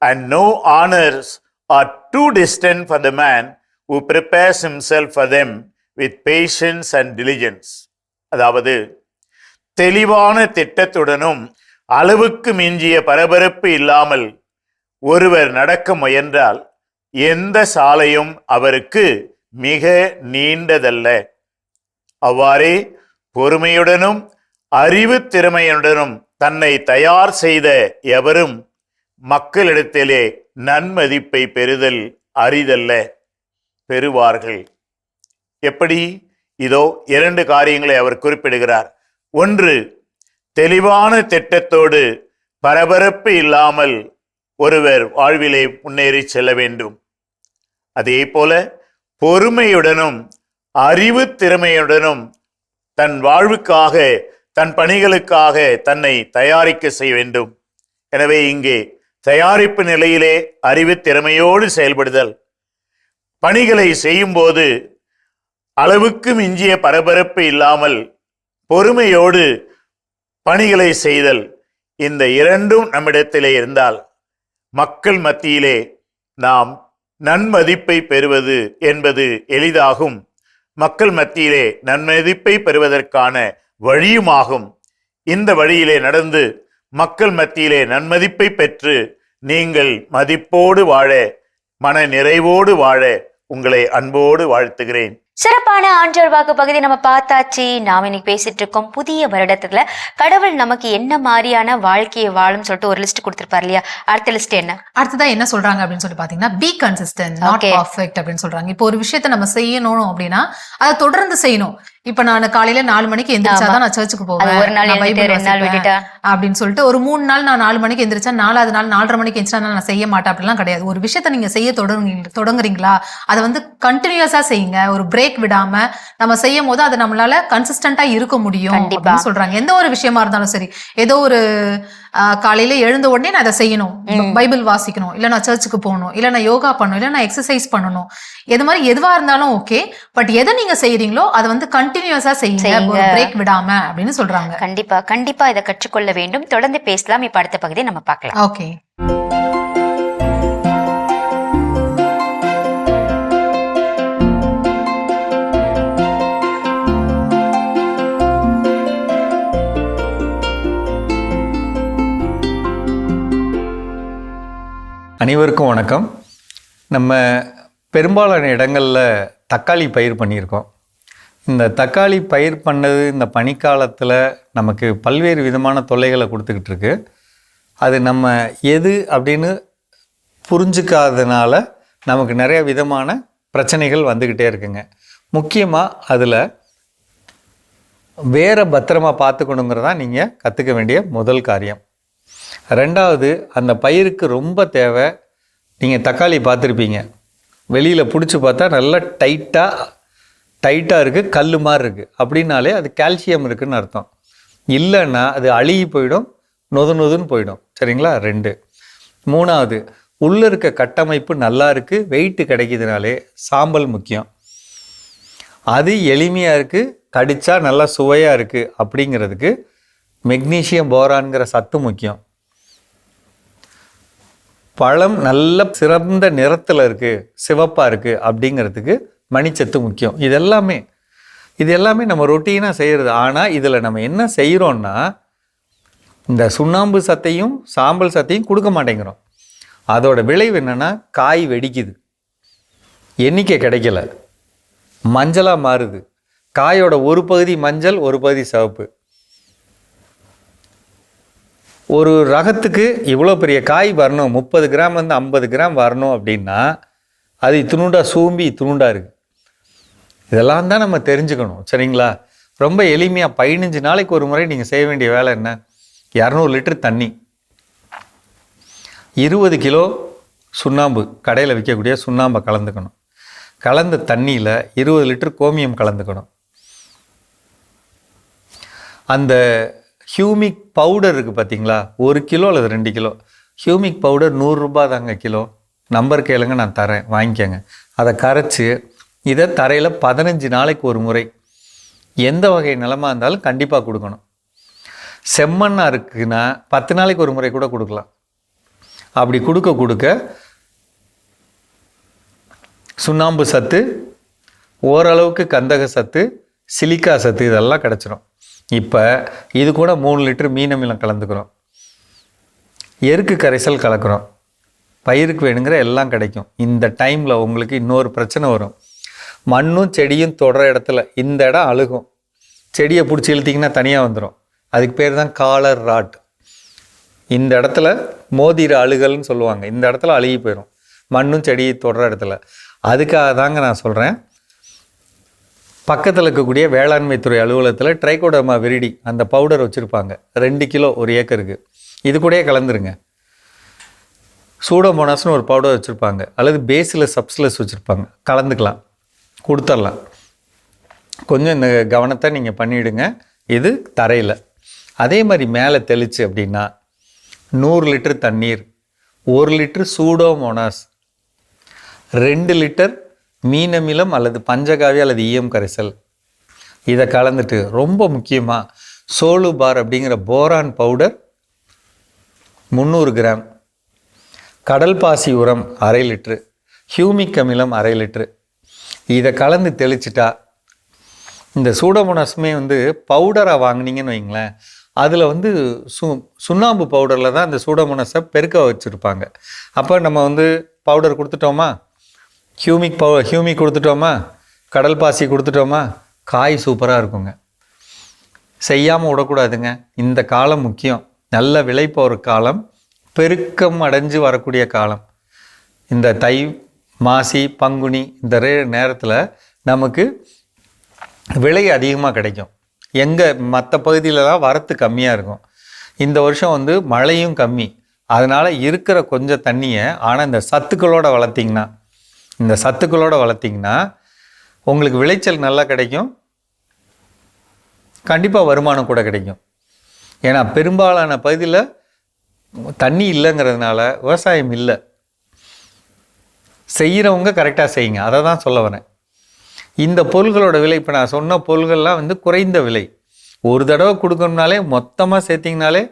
and no honors are too distant for the man who prepares himself for them with patience and diligence. அதாவது, தெளிவான திட்டத்துடனும் அளவுக்கு மிஞ்சிய பரபரப்பு இல்லாமல் ஒருவர் நடக்க முயன்றால் எந்த சாலையும் அவருக்கு மிக நீண்டதல்ல. அவ்வாறே பொறுமையுடனும் அறிவு திறமையுடனும் தன்னை தயார் செய்த எவரும் மக்களிடத்திலே நன்மதிப்பை பெறுதல் அரிதல்ல, பெறுவார்கள். எப்படி? இதோ 2 காரியங்களை அவர் குறிப்பிடுகிறார். ஒன்று, தெளிவான திட்டத்தோடு பரபரப்பு இல்லாமல் ஒருவர் வாழ்விலே முன்னேறி செல்ல வேண்டும். அதே போல பொறுமையுடனும் அறிவு திறமையுடனும் தன் வாழ்வுக்காக தன் பணிகளுக்காக தன்னை தயாரிக்க செய்ய வேண்டும். எனவே இங்கே தயாரிப்பு நிலையிலே அறிவு திறமையோடு செயல்படுதல், பணிகளை செய்யும்போது அளவுக்கு மிஞ்சிய பரபரப்பு இல்லாமல் பொறுமையோடு பணிகளை செய்தல், இந்த 2ம் நம்மிடத்திலே இருந்தால் மக்கள் மத்தியிலே நாம் நன்மதிப்பை பெறுவது என்பது எளிதாகும். மக்கள் மத்தியிலே நன்மதிப்பை பெறுவதற்கான வழியுமாகும். இந்த வழியிலே நடந்து மக்கள் மத்தியிலே நன்மதிப்பை பெற்று நீங்கள் மதிப்போடு வாழ, மன நிறைவோடு வாழ உங்களை அன்போடு வாழ்த்துகிறேன். சிறப்பான ஆண்டவர் வாக்கு பகுதி நம்ம பார்த்தாச்சு. நாம இன்னைக்கு பேசிட்டு இருக்கோம் புதிய வருடத்துல கடவுள் நமக்கு என்ன மாதிரியான வாழ்க்கையை வாழும் சொல்லிட்டு ஒரு லிஸ்ட் கொடுத்திருப்பாரு இல்லையா? அடுத்த லிஸ்ட் என்ன? அடுத்ததான் என்ன சொல்றாங்க அப்படின்னு சொல்லி பாத்தீங்கன்னா, பி கன்சிஸ்டன்ட் நாட் பர்ஃபெக்ட் அப்படின்னு சொல்றாங்க. இப்போ ஒரு விஷயத்த நம்ம செய்யணும் அப்படின்னா அதை தொடர்ந்து செய்யணும். இப்ப நான் காலையில 4 மணிக்கு எந்திரிச்சாதான் நான் சர்ச்சுக்கு போவேன், ஒரு நாள் அப்படின்னு சொல்லிட்டு ஒரு 3 நாள் நான் 4 மணிக்கு எந்திரிச்சா 4வது நாள் 4:30 மணிக்கு எந்திரிச்சா நான் செய்ய மாட்டேன் அப்படிலாம் கிடையாது. ஒரு விஷயத்த நீங்க செய்ய தொடங்குறீங்களா அதை வந்து கண்டினியூஸா செய்யுங்க. ஒரு பிரேக் விடாம நம்ம செய்யும் போது அது நம்மளால கன்சிஸ்டன்டா இருக்க முடியும் அப்படின்னு சொல்றாங்க. எந்த ஒரு விஷயமா இருந்தாலும் சரி, ஏதோ ஒரு காலையில எழுந்த உடனே நான் அதை செய்யணும், பைபிள் வாசிக்கணும், இல்ல நான் சர்ச்சுக்கு போகணும், இல்ல நான் யோகா பண்ணணும், இல்ல நான் எக்ஸசைஸ் பண்ணணும், எது மாதிரி எதுவா இருந்தாலும் ஓகே, பட் எதை நீங்க செய்யறீங்களோ அதை வந்து கண்டினியூஸா செய்யுங்க, ஒரு பிரேக் விடாம அப்படின்னு சொல்றாங்க. கண்டிப்பா கண்டிப்பா இதை கற்றுக்கொள்ள வேண்டும். தொடர்ந்து பேசலாம். இப்ப அடுத்த பகுதியை நம்ம பார்க்கலாம். ஓகே. அனைவருக்கும் வணக்கம். நம்ம பெரும்பாலான இடங்களில் தக்காளி பயிர் பண்ணியிருக்கோம். இந்த தக்காளி பயிர் பண்ணது இந்த பனிக்காலத்தில் நமக்கு பல்வேறு விதமான தொல்லைகளை கொடுத்துக்கிட்டு இருக்கு. அது நம்ம எது அப்படின்னு புரிஞ்சுக்காதனால நமக்கு நிறைய விதமான பிரச்சனைகள் வந்துக்கிட்டே இருக்குங்க. முக்கியமாக அதில் வேற பத்திரமா பார்த்துக்கணுங்கிறதான் நீங்கள் கற்றுக்க வேண்டிய முதல் காரியம். ரெண்டாவது, அந்த பயிருக்கு ரொம்ப தேவை. நீங்கள் தக்காளி பார்த்துருப்பீங்க, வெளியில் பிடிச்சி பார்த்தா நல்லா டைட்டாக இருக்குது, கல் மாதிரி இருக்குது. அப்படின்னாலே அது கால்சியம் இருக்குதுன்னு அர்த்தம். இல்லைன்னா அது அழுகி போயிடும், நொதுன்னு போயிடும். சரிங்களா? 2. மூணாவது, உள்ளே இருக்க கட்டமைப்பு நல்லா இருக்குது, வெயிட்டு கிடைக்கிதுனாலே சாம்பல் முக்கியம். அது எளிமையாக இருக்குது, கடிச்சா நல்லா சுவையாக இருக்குது. அப்படிங்கிறதுக்கு மெக்னீசியம் போரான்கிற சத்து முக்கியம். பழம் நல்ல சிறந்த நிறத்தில் இருக்குது, சிவப்பாக இருக்குது அப்படிங்கிறதுக்கு மணிச்சத்து முக்கியம். இது எல்லாமே நம்ம ரொட்டீனாக செய்கிறது. ஆனால் இதில் நம்ம என்ன செய்கிறோன்னா, இந்த சுண்ணாம்பு சத்தையும் சாம்பல் சத்தையும் கொடுக்க மாட்டேங்கிறோம். அதோட விளைவு என்னென்னா, காய் வெடிக்குது, எண்ணிக்கை கிடைக்கல, மஞ்சளாக மாறுது. காயோட ஒரு பகுதி மஞ்சள், ஒரு பகுதி சிவப்பு. ஒரு ரகத்துக்கு இவ்வளோ பெரிய காய் வரணும், 30 கிராம் 50 கிராம் வரணும் அப்படின்னா அது இத்துணுண்டா சூம்பி இத்துணுண்டா இருக்குது. இதெல்லாம் தான் நம்ம தெரிஞ்சுக்கணும். சரிங்களா? ரொம்ப எளிமையாக 15 நாளைக்கு ஒரு முறை நீங்கள் செய்ய வேண்டிய வேலை என்ன? 200 லிட்டர் தண்ணி, 20 கிலோ சுண்ணாம்பு, கடையில் விற்கக்கூடிய சுண்ணாம்பை கலந்துக்கணும். கலந்த தண்ணியில் 20 லிட்டர் கோமியம் கலந்துக்கணும். அந்த ஹியூமிக் பவுடர் இருக்குது பார்த்தீங்களா, 1 கிலோ அல்லது 2 கிலோ ஹியூமிக் பவுடர் 100 ரூபா தாங்க கிலோ. நம்பர் கேளுங்க, நான் தரேன், வாங்கிக்கோங்க. அதை கரைச்சி இதை தரையில் 15 நாளைக்கு ஒரு முறை எந்த வகை நிலமாக இருந்தாலும் கண்டிப்பாக கொடுக்கணும். செம்மண்ணாக இருக்குன்னா 10 நாளைக்கு ஒரு முறை கூட கொடுக்கலாம். அப்படி கொடுக்க சுண்ணாம்பு சத்து, ஓரளவுக்கு கந்தக சத்து, சிலிக்கா சத்து இதெல்லாம் கிடச்சிரும். இப்போ இது கூட 3 லிட்டர் மீன் அமிலம் கலந்துக்கிறோம், எருக்கு கரைசல் கலக்கிறோம். பயிருக்கு வேணுங்கிற எல்லாம் கிடைக்கும். இந்த டைமில் உங்களுக்கு இன்னொரு பிரச்சனை வரும். மண்ணும் செடியும் தொடர இடத்துல இந்த இடம் அழுகும். செடியை பிடிச்சி இழுத்திங்கன்னா தனியாக வந்துடும். அதுக்கு பேர் தான் காலர் ராட். இந்த இடத்துல மோதிர அழுகல்னு சொல்லுவாங்க. இந்த இடத்துல அழுகி போயிடும், மண்ணும் செடியை தொடர இடத்துல. அதுக்காக தாங்க நான் சொல்கிறேன், பக்கத்தில் இருக்கக்கூடிய வேளாண்மை துறை அலுவலகத்தில் ட்ரைகோடர்மா விரிடி அந்த பவுடர் வச்சுருப்பாங்க, 2 கிலோ ஒரு ஏக்கருக்கு. இது கூடயே கலந்துருங்க. சூடோமோனாஸ்னு ஒரு பவுடர் வச்சுருப்பாங்க, அல்லது பேசிலஸ் சப்சிலஸ் வச்சுருப்பாங்க, கலந்துக்கலாம், கொடுத்துடலாம். கொஞ்சம் இந்த கவனத்தை நீங்கள் பண்ணிவிடுங்க. இது தரையில். அதே மாதிரி மேலே தெளிச்சு அப்படின்னா 100 லிட்டர் தண்ணீர், 1 லிட்டர் சூடோமோனாஸ், 2 லிட்டர் மீன் அமிலம் அல்லது பஞ்சகாவி அல்லது ஈயம் கரைசல், இதை கலந்துட்டு ரொம்ப முக்கியமாக சோலு பார் அப்படிங்கிற போரான் பவுடர் 300 கிராம், கடல் பாசி உரம் 1/2 லிட்ரு, ஹியூமிக் அமிலம் 1/2 லிட்ரு, இதை கலந்து தெளிச்சிட்டா இந்த சூடோமோனாஸுமே பவுடராக வாங்கினீங்கன்னு வைங்களேன், அதில் சுண்ணாம்பு பவுடரில் தான் இந்த சூடோமோனாஸை பெருக்க வச்சுருப்பாங்க. அப்போ நம்ம பவுடர் கொடுத்துட்டோமா, ஹியூமிக் கொடுத்துட்டோமா, கடல் பாசி கொடுத்துட்டோமா, காய் சூப்பராக இருக்குங்க. செய்யாமல் விடக்கூடாதுங்க. இந்த காலம் முக்கியம். நல்ல விளை போகிற காலம், பெருக்கம் அடைஞ்சு வரக்கூடிய காலம். இந்த தை, மாசி, பங்குனி இந்த நேரத்தில் நமக்கு விலை அதிகமாக கிடைக்கும். எங்கே மற்ற பகுதியிலலாம் வரத்து கம்மியாக இருக்கும். இந்த வருஷம் மழையும் கம்மி. அதனால் இருக்கிற கொஞ்சம் தண்ணியை ஆனால் இந்த சத்துக்களோடு வளர்த்திங்கன்னா உங்களுக்கு விளைச்சல் நல்லா கிடைக்கும், கண்டிப்பாக வருமானம் கூட கிடைக்கும். ஏன்னா பெரும்பாலான பகுதியில் தண்ணி இல்லைங்கிறதுனால விவசாயம் இல்லை. செய்கிறவங்க கரெக்டாக செய்யுங்க, அதை தான் சொல்ல வரேன். இந்த பொருள்களோட விலை, இப்போ நான் சொன்ன பொருள்கள்லாம் குறைந்த விலை. ஒரு தடவை கொடுக்கணும்னாலே மொத்தமாக சேர்த்திங்கனாலே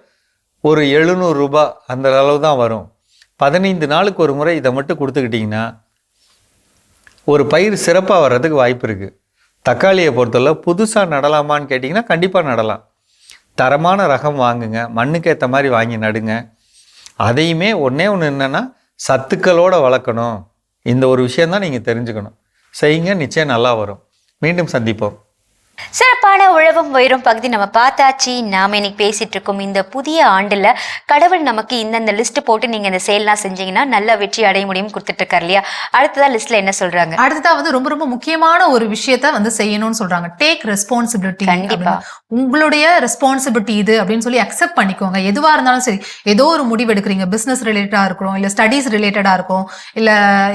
ஒரு 700 ரூபா அந்த அளவு தான் வரும். 15 நாளுக்கு ஒரு முறை இதை மட்டும் கொடுத்துக்கிட்டிங்கன்னா ஒரு பயிர் சிறப்பாக வர்றதுக்கு வாய்ப்பு இருக்குது. தக்காளியை பொறுத்தவரை புதுசாக நடலாமான்னு கேட்டிங்கன்னா கண்டிப்பாக நடலாம். தரமான ரகம் வாங்குங்க, மண்ணுக்கு ஏற்ற மாதிரி வாங்கி நடுங்க. அதையுமே ஒன்று என்னென்னா சத்துக்களோடு வளர்க்கணும். இந்த ஒரு விஷயந்தான் நீங்கள் தெரிஞ்சுக்கணும். செய்யுங்க, நிச்சயம் நல்லா வரும். மீண்டும் சந்திப்போம். சிறப்பான உழவும் உயரும் பகுதி நம்ம பார்த்தாச்சு. நாம இன்னைக்கு பேசிட்டு இருக்கோம் இந்த புதிய ஆண்டுல கடவுள் நமக்கு இந்த லிஸ்ட் போட்டு நீங்க இந்த செயல்லாம் செஞ்சீங்கன்னா நல்ல வெற்றி அடைய முடியும் கொடுத்துட்டு இருக்காரு இல்லையா? அடுத்ததா லிஸ்ட்ல என்ன சொல்றாங்க? அடுத்ததா வந்து ரொம்ப ரொம்ப முக்கியமான ஒரு விஷயத்த வந்து செய்யணும்னு சொல்றாங்க. Take responsibility. கண்டிப்பா உங்களுடைய ரெஸ்பான்சிபிலிட்டி இது அப்படின்னு சொல்லி அக்செப்ட் பண்ணிக்கோங்க. எதுவா இருந்தாலும் சரி, ஏதோ ஒரு முடிவு எடுக்கிறீங்க, பிசினஸ் ரிலேட்டடா இருக்கும், இல்ல ஸ்டடீஸ் ரிலேட்டடா இருக்கும், இல்ல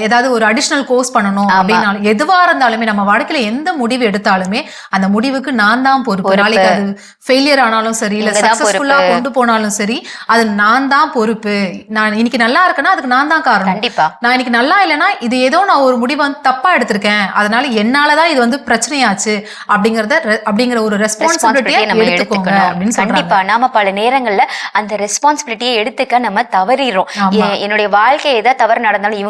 ஏதாவது ஒரு அடிஷனல் கோர்ஸ் பண்ணணும் அப்படின்னாலும், எதுவா இருந்தாலுமே நம்ம வாழ்க்கையில எந்த முடிவு எடுத்தாலுமே அந்த முடிவுக்கு நான் தான் பொறுப்பு. நாளைக்கு அது ஃபெயிலியர் ஆனாலும் சரி, இல்ல சக்சஸ்ஃபுல்லா கொண்டு போனாலும் சரி, அது நான் தான் பொறுப்பு. நான் இன்னைக்கு நல்லா இருக்கேன்னா அதுக்கு நான் தான் காரணம். கண்டிப்பா நான் இன்னைக்கு நல்லா இல்லைன்னா இது ஏதோ நான் ஒரு முடிவை வந்து தப்பா எடுத்திருக்கேன், அதனால என்னாலதான் இது வந்து பிரச்சனையாச்சு அப்படிங்கிற ஒரு ரெஸ்பான்சிபிலிட்டியை நம்ம எடுத்துக்கணும். கண்டிப்பா நாம பல நேரங்கள்ல அந்த ரெஸ்பான்சிபிலிட்டியை எடுத்துக்க நம்ம தவறிடுறோம். என்னுடைய வாழ்க்கை ஏதாவது தவறு நடந்தாலும்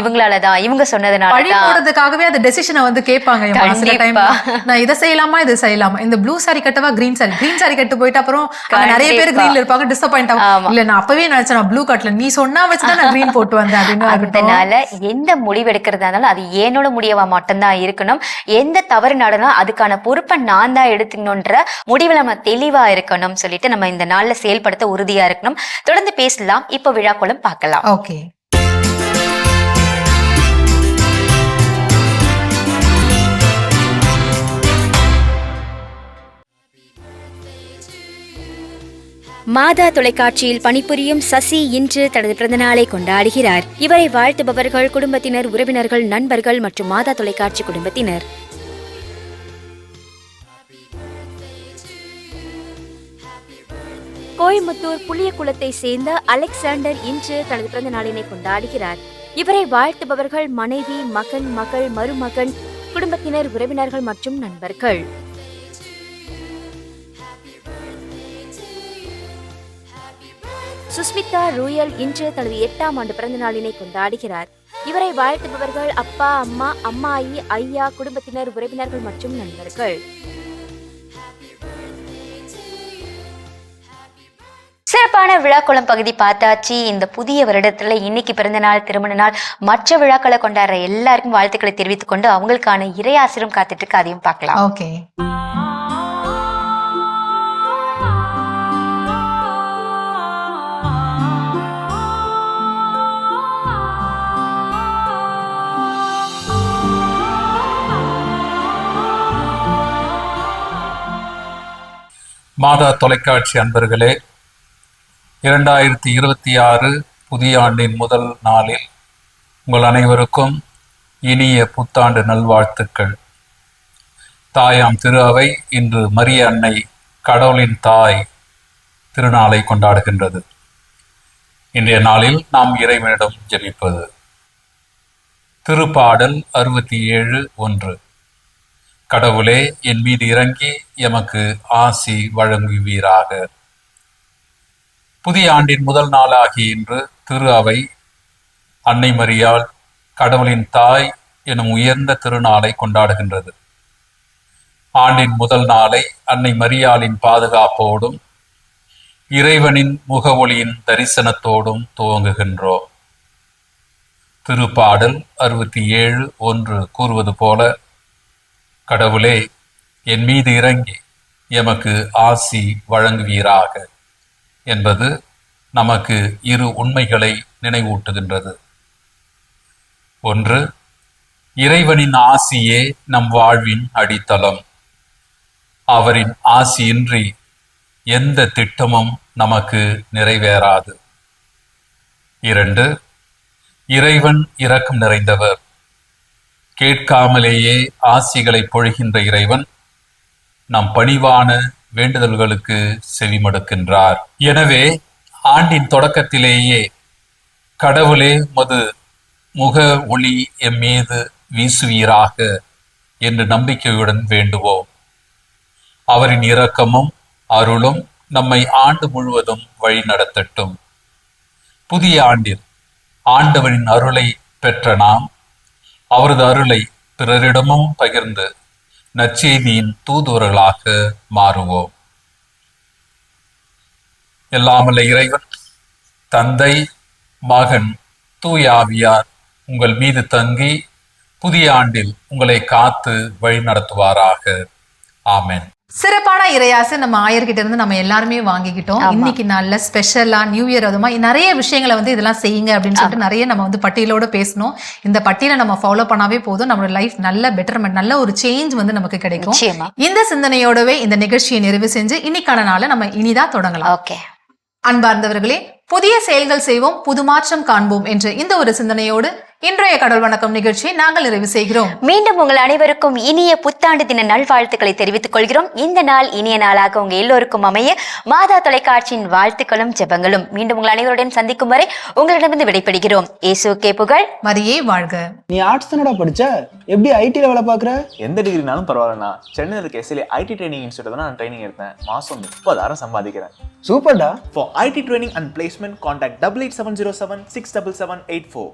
இவங்களாலதான் இவங்க சொன்னதுனால பழி போடுறதுக்காகவே அந்த டெசிஷனை வந்து கேட்பாங்க. நான் இதை செய்யலாமா இது செய்யலாமா, இந்த ப்ளூ சாரி கட்டவா கிரீன் சாரி கட்டு போயிட்டு அப்புறம் நிறைய பேர் கிரீன்ல இருப்பாங்க, டிசப்பாயிண்ட் ஆகும். இல்ல நான் அப்பவே நினைச்சேன் நான் ப்ளூ கட்டல, நீ சொன்னா வச்சுதான் நான் கிரீன் போட்டு வந்தேன் அப்படின்னு. அதனால எந்த முடிவு எடுக்கிறதா இருந்தாலும் அது என்னோட முடிவா மட்டும்தான் இருக்கணும். எந்த தவறு நடந்தாலும் அதுக்கான பொறுப்பை நான் தான் எடுத்துக்கணும்ன்ற முடிவுல நம்ம தெளிவா இருக்கணும் சொல்லிட்டு நம்ம இந்த நாள்ல செயல்படுத்த உறுதியா இருக்கணும். தொடர்ந்து பேசலாம். இப்ப விழாக்கோலம் பார்க்கலாம். ஓகே. மாதா தொலைக்காட்சியில் பணிபுரியும் சசி இன்று தனது பிறந்தநாளை கொண்டாடுகிறார். இவரை வாழ்த்துபவர்கள் குடும்பத்தினர், உறவினர்கள், நண்பர்கள் மற்றும் மாதா தொலைக்காட்சி குடும்பத்தினர். கோயம்புத்தூர் புளியகுளத்தை சேர்ந்த அலெக்சாண்டர் இன்று தனது பிறந்த நாளினை கொண்டாடுகிறார். இவரை வாழ்த்துபவர்கள் மனைவி, மகன், மகள், மருமகன், குடும்பத்தினர், உறவினர்கள் மற்றும் நண்பர்கள். சுஸ்மிதா ரூயல் இன்று தனது 8ஆம் ஆண்டு பிறந்த நாளினை கொண்டாடுகிறார். இவரை வாழ்த்துபவர்கள் அப்பா, அம்மா, அம்மாயி, ஐயா, குடும்பத்தினர், உறவினர்கள் மற்றும் நண்பர்கள். சிறப்பான விழாக்குளம் பகுதி பார்த்தாச்சு. இந்த புதிய வருடத்துல இன்னைக்கு பிறந்த நாள், திருமண நாள், மற்ற விழாக்களை கொண்டாடுற எல்லாருக்கும் வாழ்த்துக்களை தெரிவித்துக் கொண்டு அவங்களுக்கான இறை ஆசிரியம் காத்துட்டு இருக்கு, அதையும் பார்க்கலாம். ஓகே. மாதா தொலைக்காட்சி அன்பர்களே, 2026 புதிய ஆண்டின் முதல் நாளில் உங்கள் அனைவருக்கும் இனிய புத்தாண்டு நல்வாழ்த்துக்கள். தாயாம் திரு அவை இன்று மரிய அன்னை கடவுளின் தாய் திருநாளை கொண்டாடுகின்றது. இன்றைய நாளில் நாம் இறைவனிடம் ஜெபிப்பது திருப்பாடல் 67:1. கடவுளே, என் மீது இறங்கி எமக்கு ஆசி வழங்குவீராக. புதிய ஆண்டின் முதல் நாளாகி இன்று திரு அவை அன்னை மரியாள் கடவுளின் தாய் எனும் உயர்ந்த திருநாளை கொண்டாடுகின்றது. ஆண்டின் முதல் நாளை அன்னை மரியாளின் பாதுகாப்போடும் இறைவனின் முகவொளியின் தரிசனத்தோடும் துவங்குகின்றோம். திருப்பாடல் 67:1 கூறுவது போல, கடவுளே, என் மீது இறங்கி எமக்கு ஆசி வழங்குவீராக என்பது நமக்கு இரு உண்மைகளை நினைவூட்டுகின்றது. ஒன்று, இறைவனின் ஆசியே நம் வாழ்வின் அடித்தளம். அவரின் ஆசியின்றி எந்த திட்டமும் நமக்கு நிறைவேறாது. 2, இறைவன் இரக்கம் நிறைந்தவர். கேட்காமலேயே ஆசிகளை பொழிகின்ற இறைவன் நம் பணிவான வேண்டுதல்களுக்கு செவிமடுக்கின்றார். எனவே ஆண்டின் தொடக்கத்திலேயே கடவுளே மது முக ஒளி எம்மீது வீசுவீராக என்று நம்பிக்கையுடன் வேண்டுவோம். அவரின் இரக்கமும் அருளும் நம்மை ஆண்டு முழுவதும் வழி நடத்தட்டும். புதிய ஆண்டில் ஆண்டவரின் அருளை பெற்ற நாம் அவரது அருளை பிறரிடமும் பகிர்ந்து நற்செய்தியின் தூதுவர்களாக மாறுவோம். எல்லாமல்ல இறைவன், தந்தை, மகன், தூய ஆவியார் உங்கள் மீது தங்கி புதிய ஆண்டில் உங்களை காத்து வழி நடத்துவாராக. ஆமென். சிறப்பான இறையாசை நம்ம ஆயர்கிட்ட இருந்து நம்ம எல்லாருமே வாங்கிக்கிட்டோம். இன்னைக்கு நல்ல ஸ்பெஷலா நியூ இயர் அதுமா நிறைய விஷயங்களை வந்து இதெல்லாம் செய்யுங்க அப்படின்னு சொல்லிட்டு நிறைய நம்ம வந்து பட்டியலோட பேசணும். இந்த பட்டியலை நம்ம ஃபாலோ பண்ணாவே போதும், நம்மளோட லைஃப் நல்ல பெட்டர்மெண்ட், நல்ல ஒரு சேஞ்ச் வந்து நமக்கு கிடைக்கும். இந்த சிந்தனையோடவே இந்த நிகழ்ச்சியை நிறைவு செஞ்சு இன்னைக்கான நாளை நம்ம இனிதான் தொடங்கலாம். ஓகே, அன்பார்ந்தவர்களே, புதிய செயல்கள் செய்வோம், புது மாற்றம் காண்போம் என்ற இந்த ஒரு சிந்தனையோடு இன்றைய கடவுள் வணக்கம் நிகழ்ச்சியை நாங்கள் நிறைவு செய்கிறோம். மீண்டும் உங்கள் அனைவருக்கும் இனிய புத்தாண்டு தின நல்வாழ்த்துக்களை தெரிவித்துக் கொள்கிறோம். இந்த நாள் இனிய நாளாக உங்க எல்லோருக்கும் அமைய மாதா தொலைக்காட்சியின் வாழ்த்துக்களும் ஜெபங்களும். மீண்டும் உங்கள் அனைவருடன் சந்திக்கும் வரை உங்களிடமிருந்து விடைபெறுகிறோம். இயேசுவுக்கே புகழ், மரியே வாழ்க. நீ ஆர்ட்ஸ் தானடா படிச்ச, எப்படி ஐடில வேலை பாக்குற? எந்த டிகிரினாலும் பரவாயில்லண்ணா. சென்னையில் இருக்க எஸ்எல்ஏ ஐடி ட்ரைனிங் இன்ஸ்டியூட் தான் நான் ட்ரைனிங் எடுத்தேன். மாசம் 30,000 சம்பாதிக்கிறேன். சூப்பர்டா. For IT training and placement, contact 8870767784.